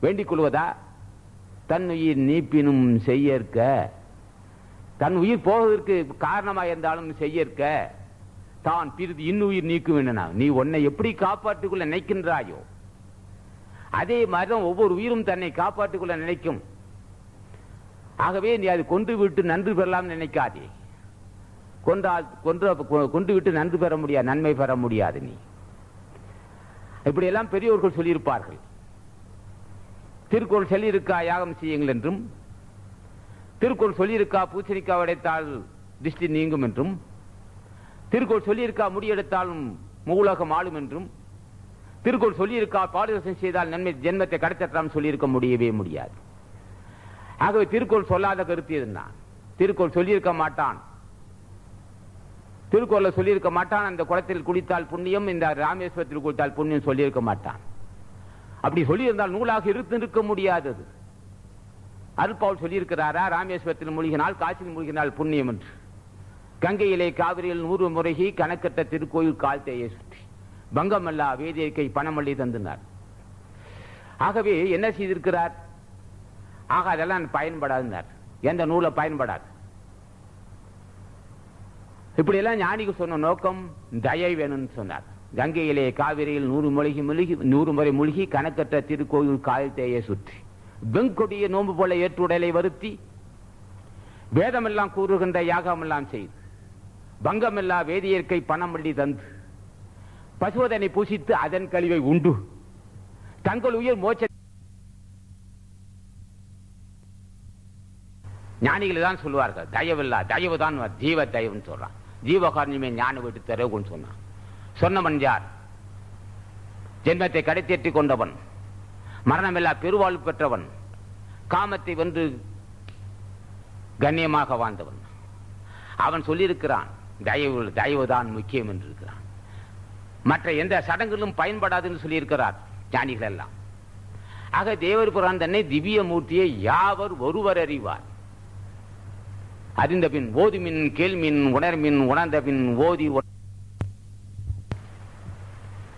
வேண்டிக் கொள்வதா? தன் உயிர் நீப்பினும் செய்யற்க, தன் உயிர் போவதற்கு காரணமாக இருந்தாலும் செய்யற்க தான் பிரிதி இன்னுயிர் நீக்குவேன். நீ உன்னை எப்படி காப்பாற்றிக் கொள்ள நினைக்கின்றாயோ அதே மாதிரிதான் ஒவ்வொரு உயிரும் தன்னை காப்பாற்றிக் கொள்ள நினைக்கும். ஆகவே நீ அதை கொன்று விட்டு நன்றி பெறலாம் நினைக்காதே. கொன்று விட்டு நன்றி பெற முடியாது, நன்மை பெற முடியாது. நீ இப்படி எல்லாம் பெரியோர்கள் சொல்லியிருப்பார்கள். திருக்குறள் சொல்லியிருக்கா யாகம் செய்யுங்கள் என்றும், திருக்குறள் சொல்லியிருக்கா பூசணிக்காய் உடைத்தால் திருஷ்டி நீங்கும் என்றும், திருக்குறள் சொல்லியிருக்கா முடியெடுத்தாலும் மூலகம் ஆளும் என்றும், திருக்குறள் சொல்லியிருக்கா பாடுதோஷம் செய்தால் நன்மை ஜென்மத்தை கடத்தலாம் சொல்லியிருக்க முடியவே முடியாது. ஆகவே திருக்குறள் சொல்லாத கருத்து எதுனா? திருக்குறள் சொல்லியிருக்க மாட்டான், திருக்குறளை சொல்லியிருக்க மாட்டான். அந்த குளத்தில் குளித்தால் புண்ணியம், இந்த ராமேஸ்வரத்தில் குளித்தால் புண்ணியம் சொல்லியிருக்க மாட்டான். அப்படி சொல்லியிருந்தால் நூலாக இருக்க முடியாதது. அருள்பால் சொல்லியிருக்கிறாரா? ராமேஸ்வரத்தில் மூழ்கினால் காசில் மூழ்கினால் புண்ணியம் என்று. கங்கையிலே காவிரியில் 100 முறைகி கணக்கட்ட திருக்கோயில் கால் தேயை சுற்றி பங்கமல்லா வேதியற்கை பணமல்லி தந்தினார். ஆகவே என்ன செய்திருக்கிறார்? ஆக அதெல்லாம் பயன்படாதுன்னார். எந்த நூலை பயன்படாது. இப்படி எல்லாம் ஞானிக்கு சொன்ன நோக்கம் தயை வேணும்னு சொன்னார். கங்கையிலே காவிரியில் 100 முறை மூழ்கி கணக்கற்ற திருக்கோயில் கால் தேயை சுற்றி வெங்கொடிய நோம்பு போல ஏற்றுடலை வருத்தி வேதமெல்லாம் கூறுகின்ற யாகமெல்லாம் செய்து பங்கமில்லா வேதியற்கை பணமல்லி தந்து பசுவதனை பூசித்து அதன் கழிவை உண்டு தங்கள் உயிர் மோட்ச ஞானிகள் தான் சொல்லுவார்கள். தயவில்லா தயவு தான் ஜீவ தயவுன்னு சொல்றான். ஜீவகாரணியமே ஞான விட்டு தரவுன்னு சொன்னான். சொன்னவன் யார்? ஜென்மத்தை கடைத்தேற்றிக் கொண்டவன், மரணமில்லா பெருவாழ்வு பெற்றவன், காமத்தை வென்று கண்ணியமாக வாழ்ந்தவன். அவன் சொல்லியிருக்கிறான் தயவுதான் முக்கியம் என்று இருக்கிறான். மற்ற எந்த சடங்குகளும் பயன்படாதுன்னு சொல்லியிருக்கிறார் ஞானிகள் எல்லாம். ஆக தேவர் புரான் தன்னை திவ்ய மூர்த்தியை யாவர் ஒருவர் அறிவார். அறிந்தபின் ஓதுமின் கேள்மின் உணர்மின் உணர்ந்தபின் ஓதி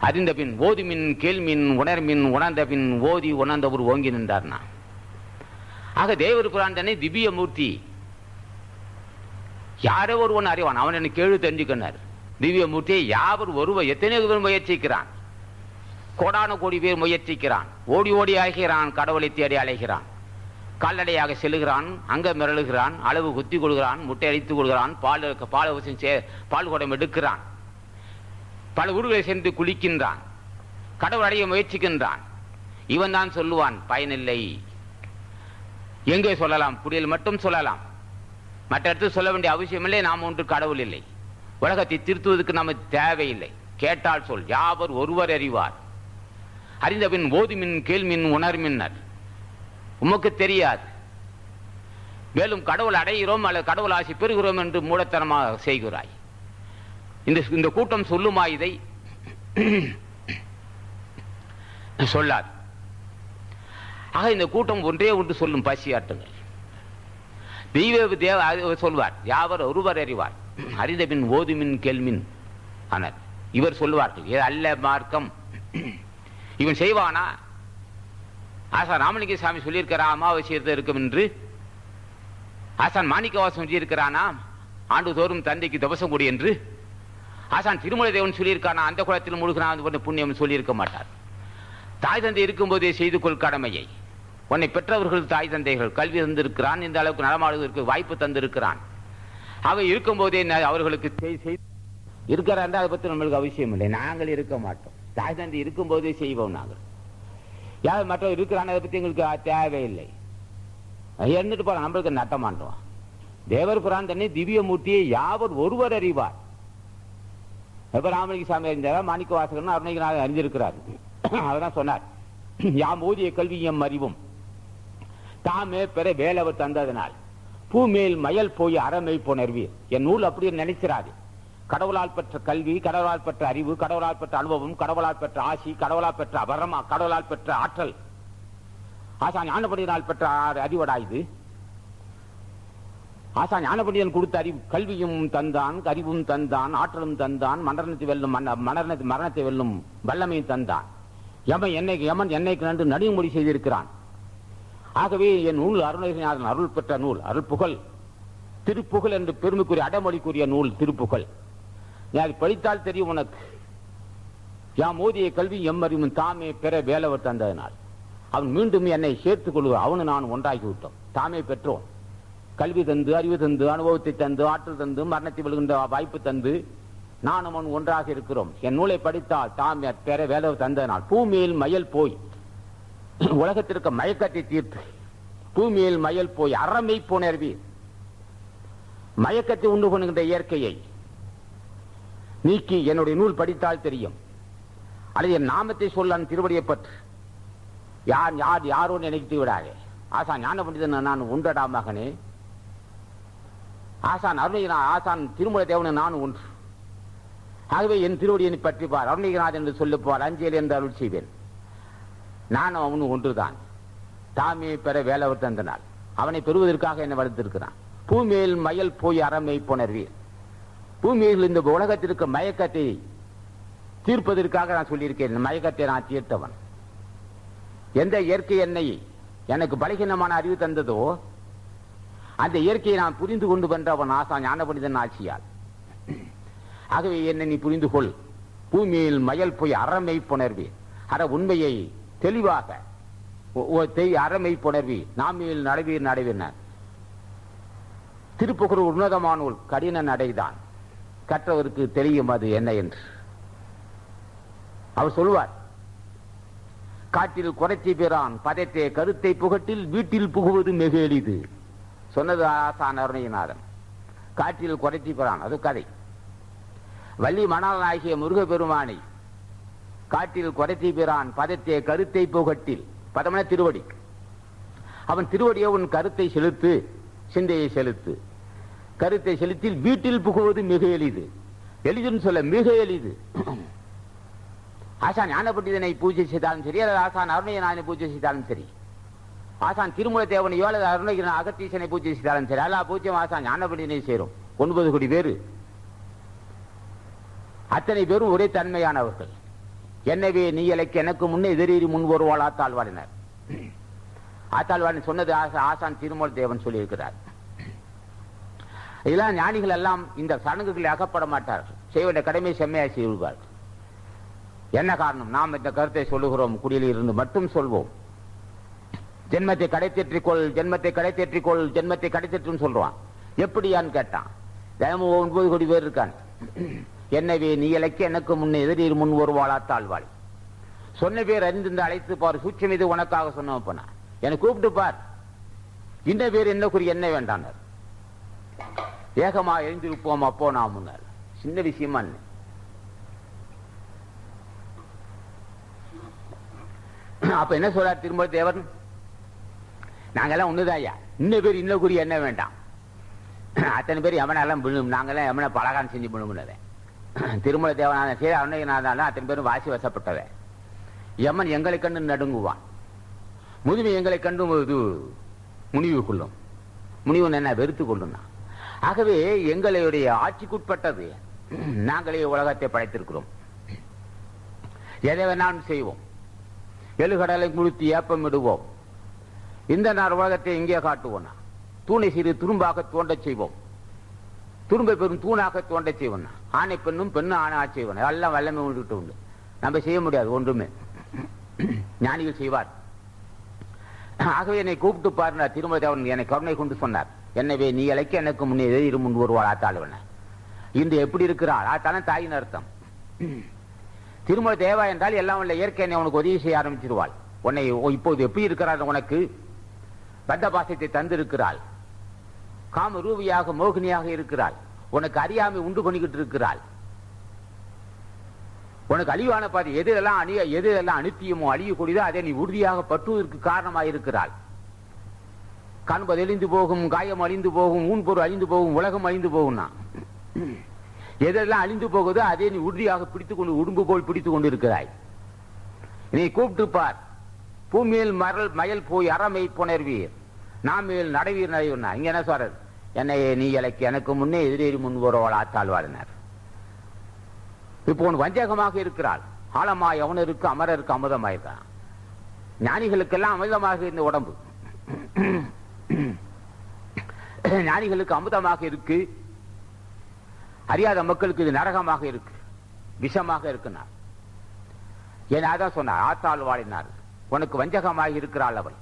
அறிந்தபின் ஓதுமின் கேள்மின் உணர்மின் உணர்ந்தபின் ஓதி உணர்ந்தவர் ஓங்கி நின்றார்னா. ஆக தேவர் புரான் தன்னை திவ்ய மூர்த்தி யாரோ ஒருவன் அறிவான். அவன் என்ன கேள்வி தெரிஞ்சுக்கினார். திவ்ய மூர்த்தியை யாவர் ஒருவர் எத்தனை பேர் முயற்சிக்கிறான். கோடான கோடி பேர் முயற்சிக்கிறான். ஓடி ஓடி ஆகிறான். கடவுளை தேடி அலைகிறான். கால்நடையாக செல்லுகிறான். அங்க மிரளுகிறான். அளவு குத்தி கொள்கிறான். முட்டை அடித்துக் கொள்கிறான். பால் குடம் எடுக்கிறான். பல ஊர்களை சென்று குளிக்கின்றான். கடவுள் அடைய முயற்சிக்கின்றான். இவன் தான் சொல்லுவான் பயனில்லை. எங்கே சொல்லலாம்? புரியல் மட்டும் சொல்லலாம். மற்ற இடத்துல சொல்ல வேண்டிய அவசியம் இல்லை. நாம் ஒன்று கடவுள் இல்லை. உலகத்தை திருத்துவதற்கு நமக்கு தேவையில்லை. கேட்டால் சொல் யாவர் ஒருவர் அறிவார். அறிந்தபின் ஓதுமின் கேள்மின் உணர்மின்னர். உமக்கு தெரியாது. மேலும் கடவுள் அடைகிறோம் அல்லது கடவுள் ஆசி பெறுகிறோம் என்று மூடத்தனமாக செய்கிறாய். இந்த கூட்டம் சொல்லுமா இதை? சொல்லாது. ஆக இந்த கூட்டம் ஒன்றே ஒன்று சொல்லும், பசியாட்டுங்கள். தெய்வ சொல்வார், யாவர் ஒருவர் அறிவார், அறிந்தபின் ஓதுமின் கேள்மின் ஆனால் இவர் சொல்லுவார்கள், இது அல்ல மார்க்கம். இவன் செய்வானா? ஆசான் ராமலிங்க சாமி சொல்லியிருக்கிறான் அமாவாசை இருக்கும் என்று. ஆசான் மாணிக்கவாசம் சொல்லியிருக்கிறானா ஆண்டுதோறும் தந்தைக்கு தபசம் கொடு என்று. ஆசான் திருமலை தேவன் சொல்லியிருக்கானா அந்த குளத்தில் முழுகிறான் புண்ணியம் சொல்லியிருக்க மாட்டார். தாய் தந்தை இருக்கும்போதே செய்து கொள் கடமையை. உன்னை பெற்றவர்கள் தாய் தந்தைகள் கல்வி தந்திருக்கிறான், இந்த அளவுக்கு நலமாடுவதற்கு வாய்ப்பு தந்திருக்கிறான். அவை இருக்கும்போதே அவர்களுக்கு இருக்கிறான். அதை பற்றி நம்மளுக்கு அவசியம் இல்லை, நாங்கள் இருக்க மாட்டோம். தாய் தந்தை இருக்கும்போதே செய்வோம் நாங்கள். யார் மற்ற இருக்கிறான் அதை பற்றி எங்களுக்கு தேவையில்லை. இருந்துட்டு போற நம்மளுக்கு நட்ட மாட்டோம். தேவர் புரான் தன்னை திவ்ய மூர்த்தியை யாவர் ஒருவர் அறிவார். எப்ப ராமலிங்க சாமி அறிந்தாரா, மாணிக்க வாசகன் அருணகிரிநாதன் அறிந்திருக்கிறார். அதெல்லாம் சொன்னார், யாம் ஓதிய கல்வி எம் அறிவும் தாமே பெற வேலவர் தந்ததனால் பூமேல் மயல் போய் அறமை புணர்வீர். என் நூல் அப்படி நினைச்சிராது. கடவுளால் பெற்ற கல்வி, கடவுளால் பெற்ற அறிவு, கடவுளால் பெற்ற அனுபவம், கடவுளால் பெற்ற ஆசி, கடவுளால் பெற்ற அபரமா, கடவுளால் பெற்ற ஆற்றல், ஆசா ஞானபண்டிதனால் பெற்ற அறிவடா இது. ஆசா ஞானபண்டிதன் கொடுத்த அறிவு, கல்வியும் தந்தான், அறிவும் தந்தான், ஆற்றலும் தந்தான், மரணத்தை வெல்லும் வல்லமையும் தந்தான். யமன் என்னைக்கு நன்று நடுமொழி செய்திருக்கிறான். ஆகவே என் நூல் அருணகிரிநாதன் அருள் பெற்ற நூல், அருள் புகழ், திருப்புகழ் என்று பெருமைக்குரிய அடமொழிக்குரிய நூல் திருப்புகழ். நீ அதை படித்தால் தெரியும் உனக்கு. யாம் ஓதிய கல்வி எம் அறிவும் தாமே பெற வேலவர் தந்ததனால். அவன் மீண்டும் என்னை சேர்த்துக் கொள்வார். அவனு நான் ஒன்றாகிவிட்டோம். தாமே பெற்றோம். கல்வி தந்து, அறிவு தந்து, அனுபவத்தை தந்து, ஆற்றல் தந்து, மரணத்தை வெல்கின்ற வாய்ப்பு தந்து நானும் அவன் ஒன்றாக இருக்கிறோம். என் நூலை படித்தால் தாமே பெற வேலவர் தந்ததனால் பூமியில் மயல் போய் உலகத்திற்கு மயக்கத்தை தீர்த்து, பூமியில் மயல் போய் அறமை புணர்வீர். மயக்கத்தை உண்டு கொள்கின்ற இயற்கையை நீக்கி என்னுடைய நூல் படித்தால் தெரியும். அல்லது என் நாமத்தை சொல்ல திருவடியை பற்று. யாரோ நினைத்து விடாதே. ஆசான் ஞான பண்டிதன் நான் உண்டடா மகனே. ஆசான் அருணகிரிநாதன், ஆசான் திருமலை தேவன் நான் ஒன்று. ஆகவே என் திருவடியை பற்றிப்பார். அருணகிரிநாதன் என்று சொல்லுப்பார். அஞ்சேல் என்று அருள் செய்வேன். நானும் அவனு ஒன்றுதான். தாமே பெற வேலவர் தந்தனால் அவனை பெறுவதற்காக என்னை வளர்த்திருக்கிறான். பூமியில் மயல் போய் அறமை புணர்வீர். பூமியில் இந்த உலகத்திற்கு மயக்கத்தை தீர்ப்பதற்காக நான் சொல்லியிருக்கேன். மயக்கத்தை நான் தீர்த்தவன். எந்த இயற்கை என்னை எனக்கு பலகீனமான அறிவு தந்ததோ அந்த இயற்கையை நான் புரிந்து கொண்டு வென்றவன் ஆசா ஞானபண்டிதன் ஆட்சியால். ஆகவே என்னை நீ புரிந்து கொள். பூமியில் மயல் போய் அறமை புணர்வீர். அற உண்மையை தெளிவாக அறமை புணர்வீர். நாமில் நடவீர் நடவினார். திருப்புகழ் உன்னதமான நூல், கடின நடைதான். கற்றவருக்கு தெரியும் அது என்ன என்று. அவர் சொல்வார், காட்டில் குறைச்சி பெறான் பதத்தே கருத்தை புகட்டில் வீட்டில் புகுவது மிக எளிது. சொன்னது ஆசான் அருணகிரிநாதன். காட்டில் குறைச்சி பெறான், அது கதை. வள்ளி மணாளன் ஆகிய முருகப்பெருமானை காட்டில் குறைச்சி பெறான் பதத்தே கருத்தை புகட்டில். பதமன திருவடி. அவன் திருவடியை உன் கருத்தை செலுத்து, சிந்தையை செலுத்து. கருத்தை செலுத்தில் வீட்டில் புகுவது மிக எளிது. எளிதுன்னு சொல்ல மிக எளிது. ஆசான் ஞானபண்டிதனை பூஜை செய்தாலும் சரி, அல்லது ஆசான் அருணகிரிநாதனை பூஜை செய்தாலும் சரி, ஆசான் திருமலை தேவனையோ அல்லது அருணகிரிநாதன் அகத்தீசனை பூஜை செய்தாலும் சரி, எல்லா பூஜ்யம் ஆசான் ஞானபண்டிதனை சேரும். 9 கோடி பேரு, அத்தனை பேரும் ஒரே தன்மையானவர்கள். எனவே நீ இலைக்கு எனக்கு முன்னே எதிரேறி முன் வருவாள் ஆத்தாழ்வாடினர். ஆத்தாழ்வாடின் சொன்னது ஆசான் திருமலை தேவன் சொல்லியிருக்கிறார். இதெல்லாம் ஞானிகள் எல்லாம் இந்த சடங்குகளை அகப்பட மாட்டார்கள். செய்ய வேண்டிய கடமை செம்மையாக செய்வார்கள். என்ன காரணம்? நாம் இந்த கருத்தை சொல்லுகிறோம், குடியில் இருந்து மட்டும் சொல்வோம். ஜென்மத்தை கடை தேற்றிக்கொள், ஜென்மத்தை கடை தேற்றிக்கொள், ஜென்மத்தை கடை தேற்றும் சொல்றான். எப்படியான்னு கேட்டான். 9 கோடி பேர் இருக்கான். எனவே நீ இலைக்கு எனக்கு முன்னே எதிரீர் முன் வருவாளா தாழ்வாள். சொன்ன பேர் அறிந்து அழைத்து பார். சூட்சம் இது உனக்காக சொன்ன என்னை கூப்பிட்டு பார். இன்ன பேர் என்ன குறி என்ன வேண்டானார். ஏகமா எழுந்திருப்போம் அப்போ நான் முன்னாள். சின்ன விஷயமா அப்ப என்ன சொல்றார் திருமலை தேவன்? நாங்கெல்லாம் ஒண்ணுதாயா. இன்ன பேர் இன்ன குறி என்ன வேண்டாம். அத்தனை பேர் எவனெல்லாம் விழும். நாங்கெல்லாம் எவனை பலகாரம் செஞ்சு விழுமுனதே. திருமலை தேவநாதன் சரி அருணகிரிநாதன் அத்தனை பேரும் வாசி வசப்பட்டவ. யமன் எங்களை கண்டு நடுங்குவான், முதுமை எங்களை கண்டு இது முனிவு கொள்ளும், முனிவு என்ன வெறுத்து கொள்ளும். ஆகவே எங்களுடைய ஆட்சிக்குட்பட்டது, நாங்களே உலகத்தை படைத்திருக்கிறோம், எதை வேணாலும் செய்வோம், எழுகடலை முழுத்தி ஏப்பம் இடுவோம், இந்த நாள் உலகத்தை இங்கே காட்டுவோம், தூணை சிறு துரும்பாக தோண்ட செய்வோம், துரும்பை பெரும் தூணாக தோண்ட செய்வோம், ஆணை பெண்ணும் பெண்ணும் ஆணை ஆட்சி செய்வோம், எல்லாம் வல்லமை உண்டு உண்டு. நம்ம செய்ய முடியாது ஒன்றுமே, ஞானிகள் செய்வார். ஆகவே என்னை கூப்பிட்டு பாருங்க, திருமலை தேவன் என்னை கருணை கொண்டு சொன்னார், எனவே நீ இலைக்கு எனக்கு முன்னே இரு முன் வருவாள் ஆத்தாளுவன, இன்று எப்படி இருக்கிறாள் ஆத்தாலும் தாயின் அர்த்தம். திருமலை தேவா என்றால் எல்லாம் உள்ள இயற்கை உனக்கு உதவி செய்ய ஆரம்பிச்சிருவாள். உன்னை இப்போது எப்படி இருக்கிறாள், உனக்கு பத்த பாசத்தை தந்திருக்கிறாள், காம ரூபியாக மோகினியாக இருக்கிறாள், உனக்கு அறியாமை உண்டு பண்ணிக்கிட்டு இருக்கிறாள், உனக்கு அழிவான பாதி எதெல்லாம் அனுப்பியமோ அழியக்கூடியதோ அதை நீ உறுதியாக பற்றுவதற்கு காரணமாக இருக்கிறாள். காண்பது அழிந்து போகும், காயம் அழிந்து போகும், ஊன்பொருள் அழிந்து போகும், உலகம் அழிந்து போகும். எதெல்லாம் அழிந்து போகுதோ அதை நீ உறுதியாக பிடித்துக் கொண்டு உடும்பு போல் பிடித்துக் கொண்டு இருக்கிறாய். நீ கூப்பிட்டு பார், பூமியில் மயல் போய் அறமை புணர்வீர், நாம் மேல் நடவீர் நடைவீர். இங்க என்ன சொல்றது, என்னை நீ இலைக்கு எனக்கு முன்னே எதிரேறி முன் வருவாள் ஆத்தாழ்வாடினார். இப்போ உன் வஞ்சகமாக இருக்கிறாள், ஆழமாய் அவனருக்கு அமரருக்கு அமுதமாயிருக்கான். ஞானிகளுக்கெல்லாம் அமிர்தமாக இருந்த உடம்பு, ஞானிகளுக்கு அமுதமாக இருக்கு, அறியாத மக்களுக்கு இது நரகமாக இருக்கு, விஷமாக இருக்குனார். ஏன்னாதான் சொன்னார், ஆத்தாள் வாழினார், உனக்கு வஞ்சகமாக இருக்கிறாள் அவள்.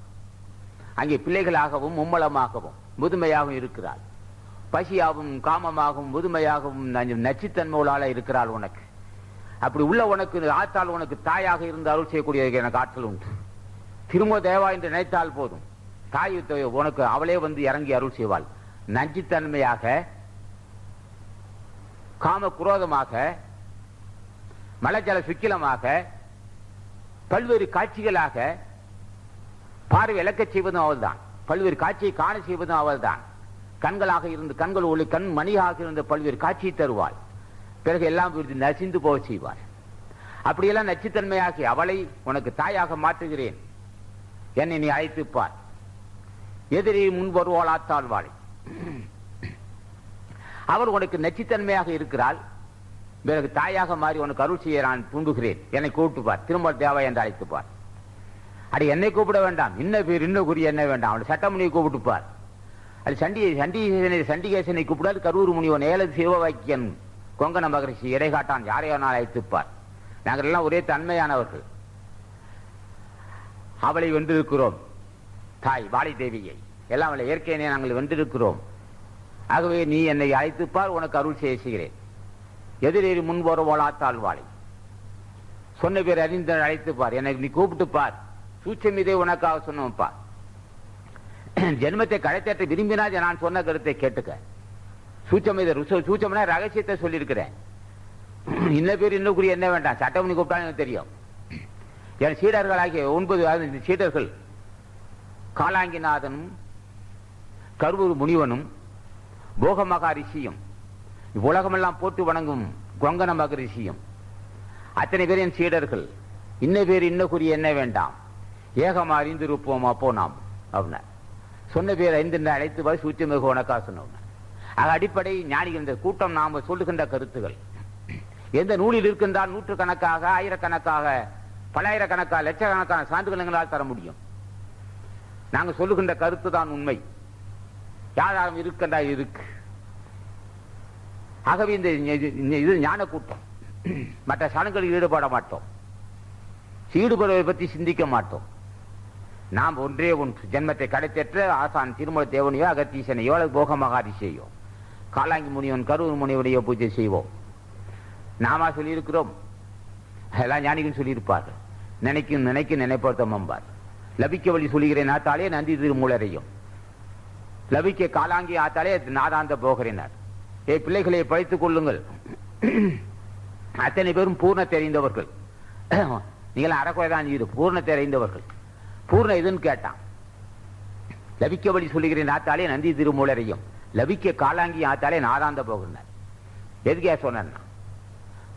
அங்கே பிள்ளைகளாகவும் மும்மலமாகவும் முதுமையாகவும் இருக்கிறாள், பசியாகவும் காமமாகவும் முதுமையாகவும் நச்சுத்தன்மைகளால இருக்கிறாள் உனக்கு. அப்படி உள்ள உனக்கு ஆத்தாள் உனக்கு தாயாக இருந்து அருள் செய்யக்கூடிய எனக்கு ஆற்றல் உண்டு. திரும்ப தேவா என்று நினைத்தால் போதும், தாய் உனக்கு அவளே வந்து இறங்கி அருள் செய்வாள். நஞ்சுத்தன்மையாக, காம குரோதமாக, மலஜல சுக்கிலமாக, பல்வேறு காட்சிகளாக பார்வை இழக்க செய்வதும் அவள்தான், பல்வேறு காட்சியை காண செய்வதும் அவள்தான். கண்களாக இருந்து கண்கள் ஒளி கண் மணியாக இருந்த பல்வேறு காட்சியை தருவாள், பிறகு எல்லாம் நசிந்து போக செய்வாள். அப்படியெல்லாம் நச்சுத்தன்மையாகி அவளை உனக்கு தாயாக மாற்றுகிறேன், என்னை நீ அழைத்துப்பார், எதிரே முன் வருவாள் ஆத்தாழ்வாளை. அவள் உனக்கு நச்சுத்தன்மையாக இருக்கிறாள், பிறகு தாயாக மாறி உனக்கு அருள் செய்ய நான் தூண்டுகிறேன், என்னை கூப்பிட்டுப்பார், திரும்ப தேவா என்று அழைத்துப்பார். அடி என்னை கூப்பிட வேண்டாம், இன்ன பேர் இன்ன குறி என்ன வேண்டாம், அவள் சட்டமுனியை கூப்பிட்டுப்பார். அது சண்டிகேசனை கூப்பிடாது, கரூர் முனிவன் ஏழு சிவவாக்கியன் கொங்கண மகரிஷி இடைகாட்டான் யாரையோ நான் அழைத்துப்பார். நாங்கள் எல்லாம் ஒரே தன்மையானவர்கள். அவளை வென்றிருக்கிறோம், தாய் வாழை தேவியை எல்லாம் அவளை இயற்கையினை நாங்கள் வென்றிருக்கிறோம். ஆகவே நீ என்னை அழைத்துப்பார், உனக்கு அருள் செய்கிறேன். எதிரேறி முன் வருவாள் ஆத்தாள் வாழை, சொன்ன பேர் அறிந்த அழைத்துப்பார், எனக்கு நீ கூப்பிட்டுப்பார், சூட்சம் இதே உனக்காக சொன்னப்பா. ஜென்மத்தை கடைத்தேற்ற விரும்பினா நான் சொன்ன கருத்தை கேட்டுக்க. சூட்சம்னா ரகசியத்தை சொல்லியிருக்கிறேன். இன்ன பேர் இன்னும் குறி என்ன வேண்டாம், சட்டமணி கூப்பிட்டா எனக்கு தெரியும். என் சீடர்களாகிய 9 சீடர்கள் காலாங்கிநாதனும் கருவூர் முனிவனும் போகமகா ரிஷியும் உலகமெல்லாம் போட்டு வணங்கும் கொங்கண மகரிஷியும் அத்தனை பேர் என் சீடர்கள். இன்ன பேர் இன்ன குறி என்ன வேண்டாம், ஏகமா அறிந்திருப்போம் அப்போ நாம் அப்படின்னா சொன்ன பேர் 5 அழைத்து சூட்சமிகு உனக்கா சொன்ன. அடிப்படை ஞானிகள் இந்த கூட்டம் நாம சொல்லுகின்ற கருத்துகள் எந்த நூலில் இருக்கின்றால் நூற்றுக்கணக்காக ஆயிரக்கணக்காக பல்லாயிரக்கணக்காக லட்சக்கணக்கான சான்றுகள் எங்களால் தர முடியும். நாங்கள் சொல்லுகின்ற கருத்து தான் உண்மை, யாரும் இருக்கின்றா இருக்கு. ஆகவே இந்த இது ஞான கூட்டம், மற்ற சாணங்களில் ஈடுபட மாட்டோம், ஈடுபடுவதை பற்றி சிந்திக்க மாட்டோம். நாம் ஒன்றே ஒன்று, ஜென்மத்தை கடைத்தேற்ற ஆசான் திருமலை தேவனையோ அகத்தீசனையோ அல்லது போக மகாரிஷியோ காலாங்கி முனிவன் கரூர் முனிவனையோ பூஜை செய்வோம். நாம சொல்லியிருக்கிறோம், எல்லாம் ஞானிகள் சொல்லியிருப்பார்கள். நினைக்கும் நினைப்போர்த்தம்பார். லபிக்க வழி சொல்லுகிறேன் ஆத்தாலே நந்தி திருமூலரையும், லபிக்க காலாங்கி ஆத்தாலே நாதாந்த போகிறேனார். பிள்ளைகளை பழித்துக் கொள்ளுங்கள், அத்தனை பேரும் பூர்ண தெரிந்தவர்கள். நீங்கள் அறக்குறைதான் இது பூர்ண தெரிந்தவர்கள். பூர்ண இதுன்னு கேட்டான். லபிக்க வழி சொல்லுகிறேன் ஆத்தாலே நந்தி திருமூலரையும், லபிக்க காலாங்கி ஆத்தாலே நாதாந்த போகிறார். எதுக்கே சொன்ன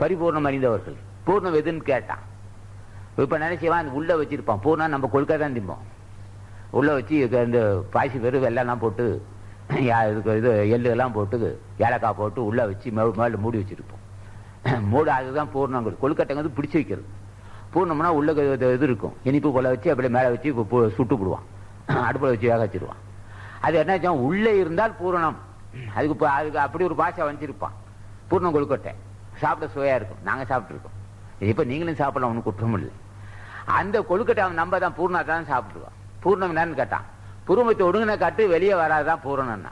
பரிபூர்ணம் அறிந்தவர்கள். பூர்ணம் எதுன்னு கேட்டான். இப்ப நினைச்சவன் அந்த உள்ள வச்சிருப்பான். பூர்ணம் நம்ம கொழுக்க தான் திம்போம். உள்ள வச்சு இந்த பாசி வெறும் வெள்ளெல்லாம் போட்டு இதுக்கு இது எள்ளு எல்லாம் போட்டு ஏலக்காய் போட்டு உள்ள வச்சு மேல மூடி வச்சிருப்போம். மூடு அதுதான் பூர்ணங்கிறது. கொழுக்கட்டைங்கிறது பிடிச்சி வைக்கிறது. பூர்ணம்னா உள்ள இது இருக்கும், இனிப்பு கொலை வச்சு அப்படியே மேலே வச்சு சுட்டு போடுவான், அடுப்பில் வச்சு வேக வச்சிருவான். அது என்ன உள்ளே இருந்தால் பூரணம். அதுக்கு அப்படி ஒரு பாஷை வச்சிருப்பான். பூர்ணம் கொழுக்கட்டை சாப்பிட சுவையா இருக்கும். நாங்க சாப்பிட்டுருக்கோம். இப்ப நீங்களும் சாப்பிடலாம், ஒன்றும் குற்றம் இல்லை. அந்த கொழுக்கட்டை அவன் நம்ம தான் பூர்ணா தான் சாப்பிட்டுருவான். பூர்ணம் என்னன்னு கேட்டான். புருமத்தை ஒடுங்கின காட்டு வெளியே வராதான் பூரணம்னா.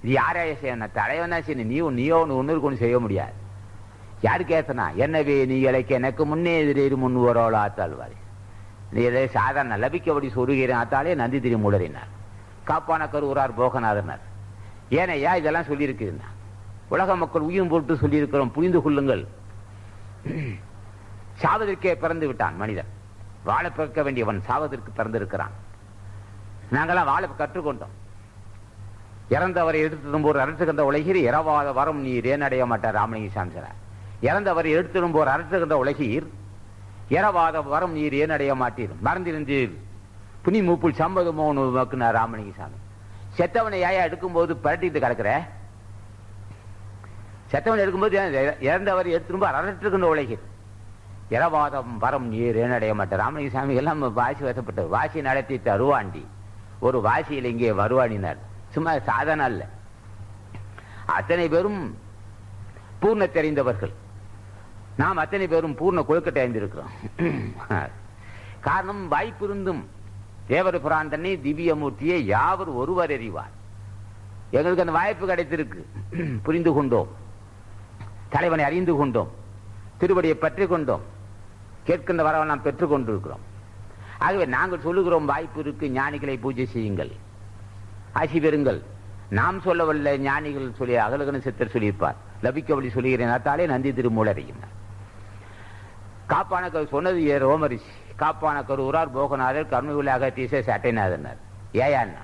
இது யாரைய செய்யணும்? தலைவன் தான் செய்யணும். நீயோ ஒன்று ஒன்று செய்ய முடியாது. யாருக்கு ஏத்தனா? என்னவே நீ இலைக்கு எனக்கு முன்னே எதிரேறு முன் ஓரோல ஆத்தாள்வாரு. நீ எதை சாதாரண லபிக்கபடி சொருகிறேன் ஆத்தாலே நந்தி திரி முடறினார். காப்பான கருவுறார் போகநாதனார். ஏனையா இதெல்லாம் சொல்லியிருக்குன்னா உலக மக்கள் உயிரும் போட்டு சொல்லியிருக்கிறோம். புரிந்து கொள்ளுங்கள். சாவதற்கே பிறந்து விட்டான் மனிதன். வாழ பிறக்க வேண்டியவன் சாவதற்கு பிறந்திருக்கிறான். நாங்கெல்லாம் வாழ கற்றுக்கொண்டோம். இறந்தவரை எடுத்தும்போது அரசுகின்ற உலகில் இரவாத வரம் நீர் ஏன் அடைய மாட்டார் ராமலிங்க சாமி. இறந்தவரை எடுத்தும்போது அரசுகின்ற உலகீர் இரவாத வரம் நீர் ஏன் அடைய மாட்டீர் மறந்திருந்தீர் புனி மூப்புள் சம்பதமோன்னு வாக்குனார் ராமலிங்க சாமி. செத்தவனை யாயா எடுக்கும்போது பரட்டிட்டு கிடக்குற? செத்தவனை எடுக்கும்போது இறந்தவரை எடுத்தும்போது அரசுகின்ற உலகில் இரவாதம் வரம் நீர் ஏன் அடைய மாட்டார். ராமலிங்க சாமி எல்லாம் வாசி வசப்பட்டது. வாசி நடத்திட்டு அருவாண்டி ஒரு வாசியில் இங்கே வருவாடினார். சும்மா சாதனை அல்ல. அத்தனை பேரும் பூர்ண தெரிந்தவர்கள். நாம் அத்தனை பேரும் பூர்ண கொழுக்கட்டை அடைந்திருக்கிறோம். காரணம் வாய்ப்பு இருந்தும் தேவர் புரான் தன்னை திவ்யமூர்த்தியை யாவர் ஒருவர் அறிவார். எங்களுக்கு அந்த வாய்ப்பு கிடைத்திருக்கு. புரிந்து கொண்டோம், தலைவனை அறிந்து கொண்டோம், திருவடியை பற்றி கொண்டோம், கேட்கின்ற வரவை நாம் பெற்றுக் கொண்டிருக்கிறோம். ஆகவே நாங்கள் சொல்லுகிறோம், வாய்ப்பு இருக்கு, ஞானிகளை பூஜை செய்யுங்கள், ஆசி பெறுங்கள். நாம் சொல்லவல்ல, ஞானிகள் சொல்லி அகலகன சித்தர் சொல்லியிருப்பார். லபிக்கவழி சொல்லுகிறேன் அத்தாலே நந்தி திருமூலரையும். காப்பான கரு சொன்னது ரோமரிஷி. காப்பான கருவுறார் போகநாதர் கருணை உள்ள அகத்தீச சட்டைநாதர். ஏன்னா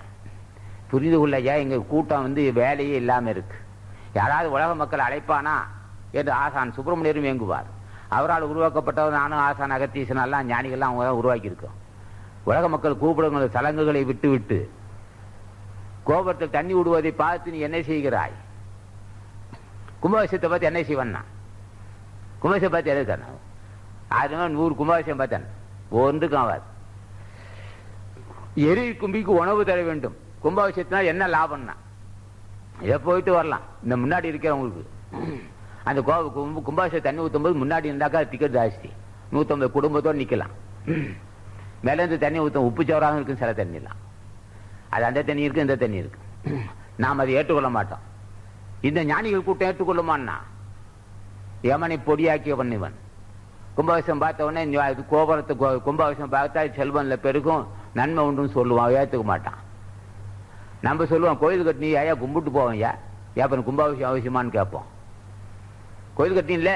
புரிந்து கொள்ள எங்க கூட்டம் வேலையே இல்லாம இருக்கு. யாராவது உலக மக்கள் அழைப்பானா என்று ஆசான் சுப்பிரமணியரும் இயங்குவார். அவரால் உருவாக்கப்பட்டவர் நானும் ஆசான் அகத்தீசன் எல்லாம் ஞானிகள்லாம் அவங்க உருவாக்கி இருக்கோம். உலக மக்கள் கூப்பிடுங்கிற சலங்குகளை விட்டு விட்டு கோபத்தில் தண்ணி விடுவதை பார்த்து நீ என்ன செய்கிறாய்? கும்பாபிஷேகத்தை பார்த்து என்ன செய்வன்னா? கும்பாபிஷேகம் பார்த்து எதுக்கான? அது 100 கும்பாபிஷேகம் பார்த்தேன், ஒன்றுக்கும் ஆகாது. எரி கும்பிக்கு உணவு தர வேண்டும். கும்பாபிஷேகத்தினால் என்ன லாபம்னா இதை போயிட்டு வரலாம். இந்த முன்னாடி இருக்கிறவங்களுக்கு அந்த கும்பாபிஷேகம் தண்ணி ஊற்றும் போது முன்னாடி இருந்தாக்கா டிக்கெட் ஜாஸ்தி. 150 குடும்பத்தோடு நிற்கலாம். மேலேருந்து தண்ணி ஊற்றும் உப்பு சோறாக இருக்கும் சில தண்ணிலாம். அது அந்த தண்ணி இருக்கு, இந்த தண்ணி இருக்கு. நாம் அதை ஏற்றுக்கொள்ள மாட்டோம். இந்த ஞானிகள் கூட்டம் ஏற்றுக்கொள்ளுமான்னா யமனை பொடியாக்கிய பண்ணிவன். கும்பாபிஷேகம் பார்த்த உடனே கோபுரத்து கும்பாபிஷேகம் பார்த்தா செல்வன்ல பெருகும், நன்மை உண்டுன்னு சொல்லுவான், ஏற்றுக்க மாட்டான். நம்ம சொல்லுவோம், கோயில் கட்டி ஐயா கும்பிட்டு போவோம், அப்புறம் கும்பாபிஷேகம் அவசியமானு கேட்போம். கோயில் கட்டின்ல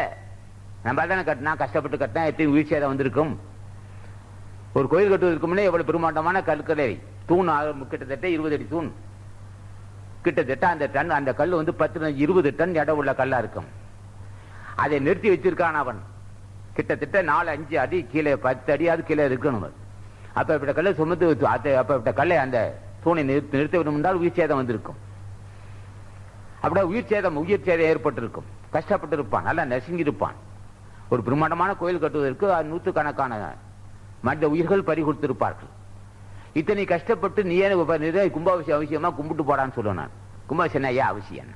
நம்ம தானே கட்டினா, கஷ்டப்பட்டு கட்டினா எத்தனை வீழ்ச்சியாக வந்திருக்கும். ஒரு கோயில் கட்டுவதற்கு முன்னே எவ்வளவு பெருமாண்டமான கற்களை தூண், கிட்டத்தட்ட 20 அடி தூண், கிட்டத்தட்ட அந்த டன், அந்த கல் 10-20 டன் எடை உள்ள கல்லா இருக்கும். அதை நிறுத்தி வச்சிருக்கான் அவன். கிட்டத்தட்ட 4-5 அடி கீழே, 10 அடியாவது கீழே இருக்கணும். அப்ப கல்லை சுமத்து அப்ப கல்லை அந்த தூணை நிறுத்த வேண்டும் என்றால் உயிர் சேதம் வந்திருக்கும். அப்படியே உயிர் சேதம் ஏற்பட்டிருக்கும். கஷ்டப்பட்டு இருப்பான், நல்லா நெசுங்கிருப்பான். ஒரு பிரம்மாண்டமான கோயில் கட்டுவதற்கு 100கணக்கான மற்ற உயிர்கள் பறி கொடுத்திருப்பார்கள். இத்தனை கஷ்டப்பட்டு நீ கும்பாபிஷேகம் அவசியமா கும்பிட்டு போடான்னு சொல்லுவேன் நான். கும்பாபிஷேகம் ஐயா அவசியம்,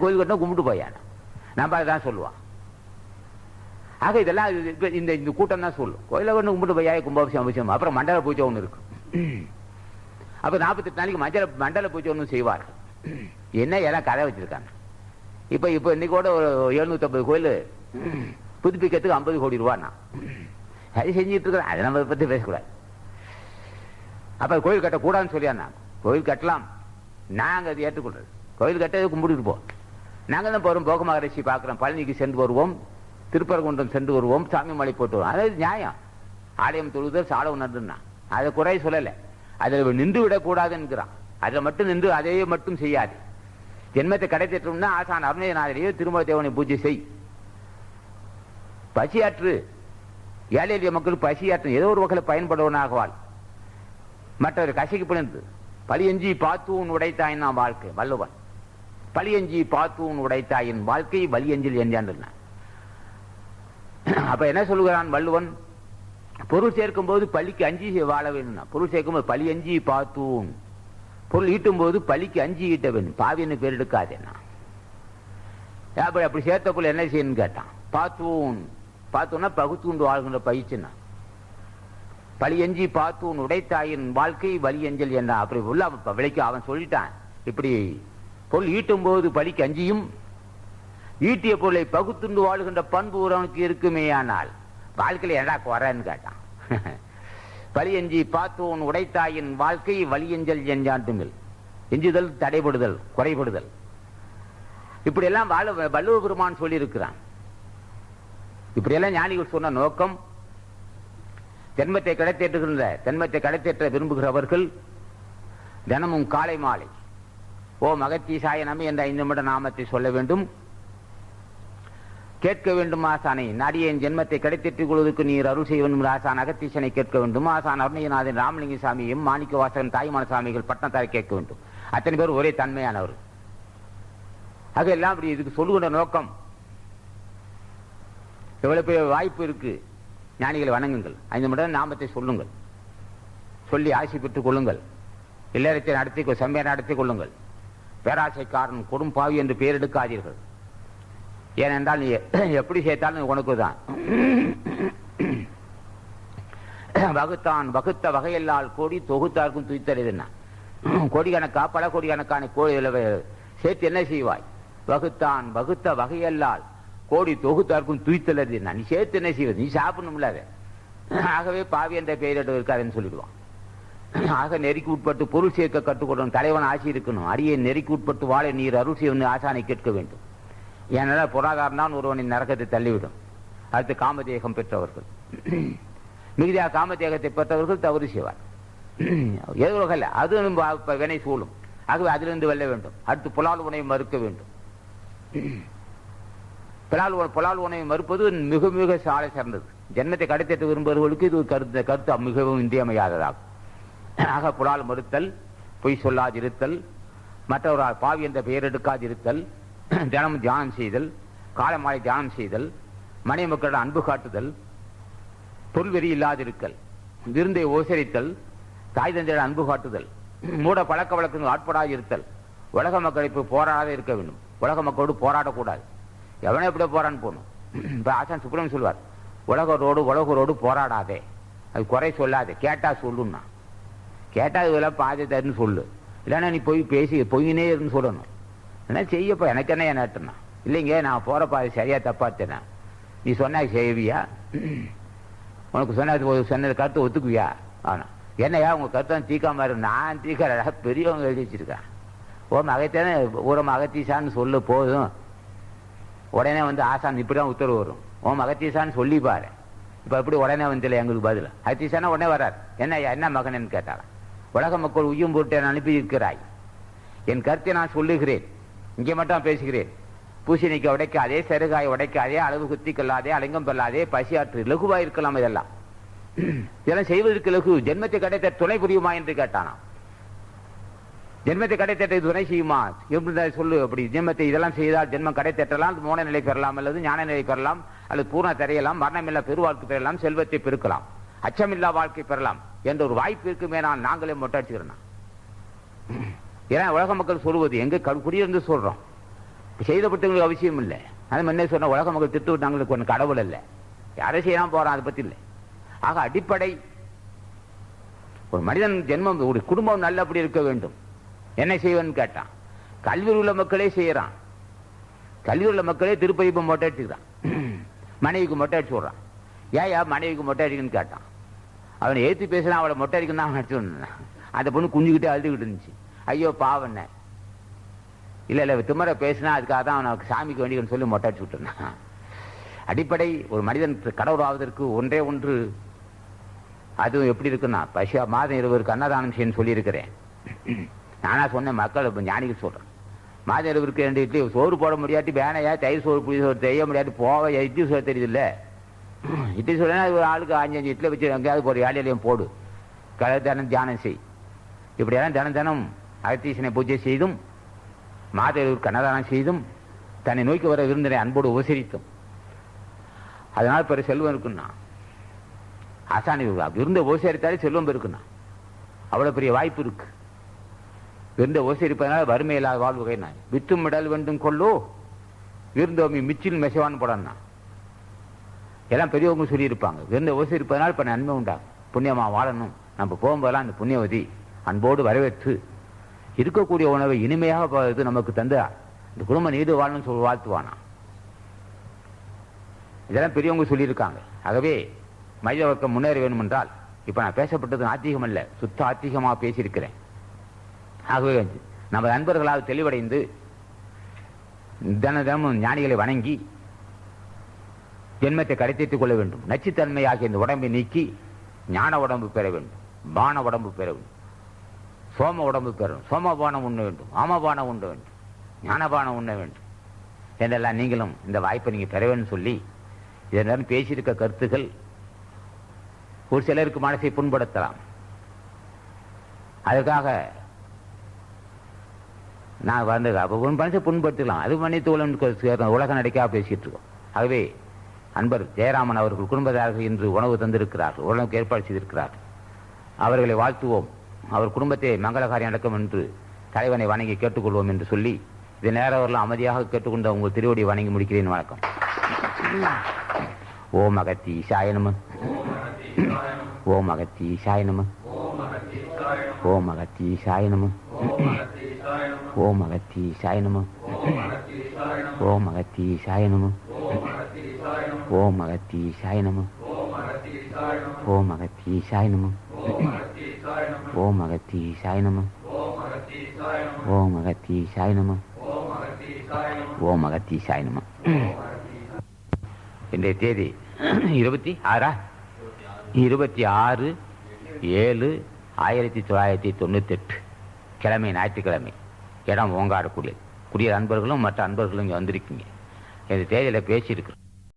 கோயில் கட்டினா கும்பிட்டு போயான நம்ம அதான் சொல்லுவான். ஆக இதெல்லாம் இந்த கூட்டம் தான் சொல்லும், கோயில கொண்டு கும்பிட்டு போயா கும்பாபிஷேகம் அவசியம். அப்புறம் மண்டல பூஜை ஒன்று இருக்கு. அப்ப 48 நாளைக்கு மண்டல பூஜை ஒன்று செய்வார்கள். என்ன எல்லாம் கதை வச்சிருக்காங்க. இப்ப இன்னைக்கு கூட ஒரு 750 கோயில் புதுப்பிக்கிறதுக்கு 50 கோடி ரூபாய் அது செஞ்சுட்டு இருக்கிறேன். அதை நம்ம பத்தி பேசக்கூடாது. அப்ப கோயில் கட்டக்கூடாதுன்னு சொல்லியா? கோயில் கட்டலாம், நாங்க அதை ஏற்றுக்கொள்றது. கோயில் கட்ட கும்பிட்டு போவோம். நாங்க தான் போறோம், போக மகரிஷி பார்க்கிறோம், பழனிக்கு சென்று வருவோம், திருப்பரங்குன்றம் சென்று வருவோம், சாமி மலை போட்டு வருவோம். அதாவது நியாயம். ஆலயம் தொழுதல் சால உணர்ந்துன்னா அதை குறை சொல்லலை. அதில் நின்று விடக்கூடாதுங்கிறான். அதில் மட்டும் நின்று அதையே மட்டும் செய்யாது. ஜென்மத்தை கிடைத்திட்டோம்னா ஆசான் அருணகிரிநாதரையோ திருமல தேவனை பூஜை செய். பசியாற்று, ஏழை எளிய மக்களுக்கு பசியாற்று, ஏதோ ஒரு வகையில் பயன்படுவனாக வாழ். மற்றவர் கசைக்கு பிணைந்து பழியஞ்சி பாத்தூன் உடைத்தாயின் நான் வாழ்க்கை வள்ளுவன். பழியஞ்சி பாத்தூன் உடைத்தாயின் வாழ்க்கை வலியஞ்சில் என்றான். அப்ப என்ன சொல்லுகிறான் வள்ளுவன்? பொருள் சேர்க்கும் போது பள்ளிக்கு அஞ்சி வாழ வேண்டும். பொருள் சேர்க்கும் போது பழி அஞ்சி பாத்தூன், பொருள் ஈட்டும் போது பள்ளிக்கு அஞ்சி ஈட்ட வேண்டும். பாவின்னு பேர் எடுக்காது. என்ன அப்படி சேர்த்த பொருள் என்ன செய்யணும்னு கேட்டான். பாத்தூன், பார்த்தோன்னா பகுத்தூண்டு வாழ்கின்ற பயிற்சின்னா. பழியஞ்சி பாத்தூன் உடைத்தாயின் வாழ்க்கை வலியஞ்சல் என்ன அப்படி உள்ள விலைக்கு அவன் சொல்லிட்டான். இப்படி பொருள் ஈட்டும் போது பழிக்கு அஞ்சியும் ஈட்டிய பொருளை பகுத்துண்டு வாழ்கின்ற பண்பு அவனுக்கு இருக்குமே. ஆனால் வாழ்க்கையில என்ன குறைன்னு கேட்டான். பழியஞ்சி பாத்தூன் உடைத்தாயின் வாழ்க்கை வலியஞ்சல் என்றாண்டுமில். எஞ்சுதல், தடைபடுதல், குறைபடுதல், இப்படி எல்லாம் வள்ளுவ பெருமான் சொல்லி இருக்கிறான். இப்படியெல்லாம் ஞானிகள் சொன்ன நோக்கம், ஜென்மத்தை கடைத்தேற்ற விரும்புகிறவர்கள் தினமும் காலை மாலை ஓம் அகத்தீசாய நம என்ற 5 நிமிட நாமத்தை சொல்ல வேண்டும். கேட்க வேண்டும் ஆசானை, நாடியன் ஜென்மத்தை கடைத்தேற்றிக் கொள்வதற்கு நீர் அருள் செய்ய வேண்டும். ஆசான் அகத்தீசனை கேட்க வேண்டும். ஆசான் அருணகிரிநாதன் ராமலிங்க சாமியும் மாணிக்க வாசகன் தாய்மான சாமிகள் பட்டணத்தாரை கேட்க வேண்டும். அத்தனை பேர் ஒரே தன்மையானவர். ஆக எல்லாம் அப்படி இதுக்கு சொல்லுகின்ற நோக்கம், எவ்வளவு பெரிய வாய்ப்பு இருக்கு. ஞானிகளை வணங்குங்கள், 5 நிமிடம் நாமத்தை சொல்லுங்கள், சொல்லி ஆசி பெற்றுக் கொள்ளுங்கள். இல்லறத்தை நடத்தி செம்மையை நடத்திக் கொள்ளுங்கள். பேராசைக்காரன் கொடும் பாவி என்று பெயர் எடுக்காதீர்கள். ஏனென்றால் நீ எப்படி சேர்த்தாலும் உனக்கு தான். வகுத்தான் வகுத்த வகையெல்லால் கோடி தொகுத்தார்க்கும் துய்த்தறிதுன்னா. கோடிக்கணக்கா பல கோடிக்கணக்கான கோடிகளை சேர்த்து என்ன செய்வாய்? வகுத்தான் வகுத்த வகையெல்லால் கோடி தொகுத்தார்க்கும் துய்த்தறிதுன்னா. நீ சேர்த்து என்ன செய்வது? நீ சாப்பிடணும்ல. ஆகவே பாவி என்ற பெயரிட்டு இருக்காதுன்னு சொல்லிடுவான். ஆக நெறிக்கு உட்பட்டு பொருள் சேர்க்க கற்றுக்கொள்ளணும். தலைவன் ஆட்சி இருக்கணும். அடியை நெறிக்கு உட்பட்டு வாழ நீர் அருள் செய்ய ஆசானை கேட்க வேண்டும். ஏனென்றால் பொருளாதாரம் தான் ஒருவனின் நரகத்தை தள்ளிவிடும். அடுத்து காமதேகம் பெற்றவர்கள், மிகுதியாக காமதேகத்தை பெற்றவர்கள் தவறு செய்வார். ஏதோ வகையில் அது வினை சூழும். ஆகவே அதிலிருந்து வெல்ல வேண்டும். அடுத்து புலால் உணவை மறுக்க வேண்டும். புலால் உணவை மறுப்பது மிக மிக சாலை சிறந்தது. ஜென்மத்தை கடைத்தேற்ற விரும்புவர்களுக்கு இது கருத்து மிகவும் இன்றியமையாததாகும். ஆக புலால் மறுத்தல், பொய் சொல்லாதிருத்தல், மற்றவரால் பாவி என்ற பெயர் எடுக்காதிருத்தல், தினமும் தியானம் செய்தல், காலை மாலை தியானம் செய்தல், மனை மக்களிடம் அன்பு காட்டுதல், பொருள்வெறி இல்லாதிருத்தல், விருந்தை உபசரித்தல், தாய் தந்தையிடம் அன்பு காட்டுதல், மூட பழக்க வழக்கங்கள் ஆட்படாதிருத்தல், உலக மக்களை போராடாத இருக்க வேண்டும். உலக மக்களோடு போராடக்கூடாது. எவனே எப்படி போரான்னு போகணும். இப்ப ஆசான் சுப்ரமணியம் சொல்வார், உலகரோடு போராடாதே, அது குறை சொல்லாதே, கேட்டா சொல்லுன்னா. கேட்டா இதெல்லாம் பாதி தருன்னு சொல்லு, இல்லைன்னா நீ போய் பேசி பொய்னே இருந்து சொல்லணும். என்ன செய்யப்போ எனக்கு என்ன நட்டுனா? இல்லைங்க நான் போற பாதி சரியா தப்பாத்தேனா? நீ சொன்னா செய்வியா? உனக்கு சொன்னது கருத்து ஒத்துக்குவியா? ஆனா என்னையா உங்க கருத்தான் தீக்காம இருக்கு. நான் தீக்கார பெரியவங்க எழுதி வச்சிருக்கேன். ஓம் அகத்தானே ஊரம் அகத்தீசான்னு சொல்லு போதும். உடனே வந்து ஆசான் இப்படிதான் உத்தரவு வரும். ஓம் அகத்தீசான்னு சொல்லி பாரு. இப்ப எப்படி உடனே வந்துல எங்களுக்கு பதில் அகத்தீசானா உடனே வரார். என்னய்யா என்ன மகன் கேட்டாரா? உலக மக்கள் உய்யும் பொருட்டை அனுப்பி இருக்கிறாய். என் கருத்தை நான் சொல்லுகிறேன், இங்கே மட்டும் பேசுகிறேன். பூசணிக்க உடைக்காதே, செருகாய் உடைக்காதே, அளவு குத்தி கொள்ளாதே, அலிங்கம் பெல்லாதே, பசியாற்று, லகுவாய் இருக்கலாம். இதெல்லாம் செய்வதற்கு லகு. ஜென்மத்தை கிடைத்த துணை புரியுமா என்று கேட்டானா? ஜென்மத்தை கிடைத்தேற்ற துணை செய்யுமா எப்படி சொல்லு. அப்படி ஜென்மத்தை இதெல்லாம் செய்தால் ஜென்மம் கிடைத்தேற்றலாம், மோன நிலை பெறலாம், அல்லது ஞான நிலை பெறலாம், அல்லது பூர்ண தெரியலாம், மரணமில்லா பெருவாழ்க்கை பெறலாம், செல்வத்தை பெருக்கலாம், அச்சமில்லா வாழ்க்கை பெறலாம் என்ற ஒரு வாய்ப்பு இருக்குமே. நாங்களே மொட்டை அடிச்சுக்கிறோம். ஏன்னா உலக மக்கள் சொல்லுவது எங்க குடியிருந்து சொல்றோம், செய்தப்பட்டவங்களுக்கு அவசியம் இல்லை. அது முன்னே சொன்ன உலக மக்கள் திட்டு விட்டாங்களுக்கு ஒன்று கடவுள் இல்லை, யாரை செய்யலாம் போறான், அதை பத்தி இல்லை. ஆக அடிப்படை ஒரு மனிதன் ஜென்மம், ஒரு குடும்பம் நல்லபடி இருக்க வேண்டும். என்ன செய்வன்னு கேட்டான். கல்வி உள்ள மக்களே செய்யறான். கல்வி உள்ள மக்களே திருப்பதி மொட்டை அடிச்சுக்கிறான், மனைவிக்கு மொட்டை அடிச்சு விடுறான். ஏயா மனைவிக்கு மொட்டை அடிக்குன்னு கேட்டான். அவனை ஏற்றி பேசுறான், அவளை மொட்டை அடிக்கணும் தான் அடிச்சு. அந்த பொண்ணு குஞ்சுக்கிட்டே அழுதுகிட்டு இருந்துச்சு. ஐயோ பாவண்ண, இல்ல திமரை பேசினா அதுக்காக தான் அவனுக்கு சாமிக்கு வேண்டியன்னு சொல்லி மொட்டை அடிச்சு விட்டுருந்தான். அடிப்படை ஒரு மனிதன் கடவுள் ஆவதற்கு ஒன்றே ஒன்று. அதுவும் எப்படி இருக்குன்னா, மாதம் 20 அன்னதானம் செய்யணும்னு சொல்லியிருக்கிறேன். நானா சொன்னேன், மக்கள் ஞானிகள் சொல்றேன். மாதம் 20 2 இட்லி சோறு போட முடியாட்டி வேணையா, தயிர் சோறு புளி சோறு செய்ய முடியாட்டி போவ இட்லி சோறு தெரியுது இல்ல, இட்லி சுடனா ஒரு ஆளுக்கு 5 இட்லி வச்சு எங்கேயாவது போகிற வேலையிலையும் போடு, தினம் தியானம் செய். இப்படியெல்லாம் தினம் தினம் அகத்தீசனை பூஜை செய்தும் மாதேவிற்கு அன்னதானம் செய்தும் தன்னை நோக்கி வர விருந்தினை அன்போடு உபசரித்தும் அதனால் பெரிய செல்வம் இருக்குன்னா ஆசானி விருந்த உபசரித்தாலே செல்வம் இருக்குன்னா அவ்வளவு பெரிய வாய்ப்பு இருக்கு. விருந்த உபசரிப்பதனால வறுமை இல்லாத வாழ்வுகை நான் வித்தும் மிடல் வேண்டும் கொள்ளோ விருந்தோமி மிச்சில் மெசவான்னு போடனா எல்லாம் பெரியவங்க சொல்லியிருப்பாங்க. விருந்த உபசரிப்பதனால் இப்போ நன்மை உண்டாகும், புண்ணியமா வாழணும். நம்ம போகும்போதெல்லாம் அந்த புண்ணியவதி அன்போடு வரவேற்று இருக்கக்கூடிய உணவை இனிமையாக நமக்கு தந்தா இந்த குடும்ப நீடு வாழணும்னு சொல்லி வாழ்த்துவானா. இதெல்லாம் பெரியவங்க சொல்லியிருக்காங்க. ஆகவே மனித வர்க்கம் முன்னேற வேண்டும் என்றால் இப்ப நான் பேசப்பட்டது ஆத்திகம் அல்ல, சுத்த ஆத்திகமாக பேசியிருக்கிறேன். ஆகவே நம்ம நண்பர்களால் தெளிவடைந்து தினமும் ஞானிகளை வணங்கி ஜென்மத்தை கடைத்தேற்றிக் கொள்ள வேண்டும். நச்சுத்தன்மை ஆகிய இந்த உடம்பை நீக்கி ஞான உடம்பு பெற வேண்டும், பான உடம்பு பெற வேண்டும், சோம உடம்பு பெறணும். சோமபானம் உண்ண வேண்டும், ஆமபானம் உண்ண வேண்டும், ஞானபானம் உண்ண வேண்டும் என்றெல்லாம் நீங்களும் இந்த வாய்ப்பை நீங்க பெற வேண்டும் சொல்லி இதனால் பேசியிருக்க கருத்துக்கள் ஒரு சிலருக்கு மனசை புண்படுத்தலாம். அதுக்காக நான் வந்து மனசை புண்படுத்தலாம், அது மன்னித்து உலக நடிக்கா பேசிட்டு இருக்கோம். ஆகவே அன்பர் ஜெயராமன் அவர்கள் குடும்பத்தார்கள் இன்று உணவு தந்திருக்கிறார்கள், உணவுக்கு ஏற்பாடு செய்திருக்கிறார்கள். அவர்களை வாழ்த்துவோம், அவர் குடும்பத்தை மங்களகாரியம் நடக்கும் என்று தலைவனை வணங்கி கேட்டுக்கொள்வோம் என்று சொல்லி இது நேரவரெல்லாம் அமைதியாக கேட்டுக்கொண்டு உங்கள் திருவடி வணங்கி முடிக்கிறேன். வணக்கம். ஓம் அகத்தி ஈசாய நம, ஓம் அகத்தி ஈசாய நம, ஓம் அகத்தி ஈசாய நம, ஓம் அகத்தி ஈசாய நம, ஓம் அகத்தி ஈசாய நம, ஓம் அகத்தி ஈசாய நம, ஓம் அகத்தி ஈசாய நம, ஓம் அகத்தி ஈசாய நம, ஓம் அகத்தி ஈசாய நம, ஓம் அகத்தி ஈசாய நம. இன்றைய தேதி 26/7/1998 கிழமை, ஞாயிற்றுக்கிழமை. இடம் ஓங்காடக்கூடியது. கூடிய அன்பர்களும் மற்ற அன்பர்களும் இங்கே வந்திருக்கீங்க. இந்த தேதியில் பேசியிருக்கிறோம்.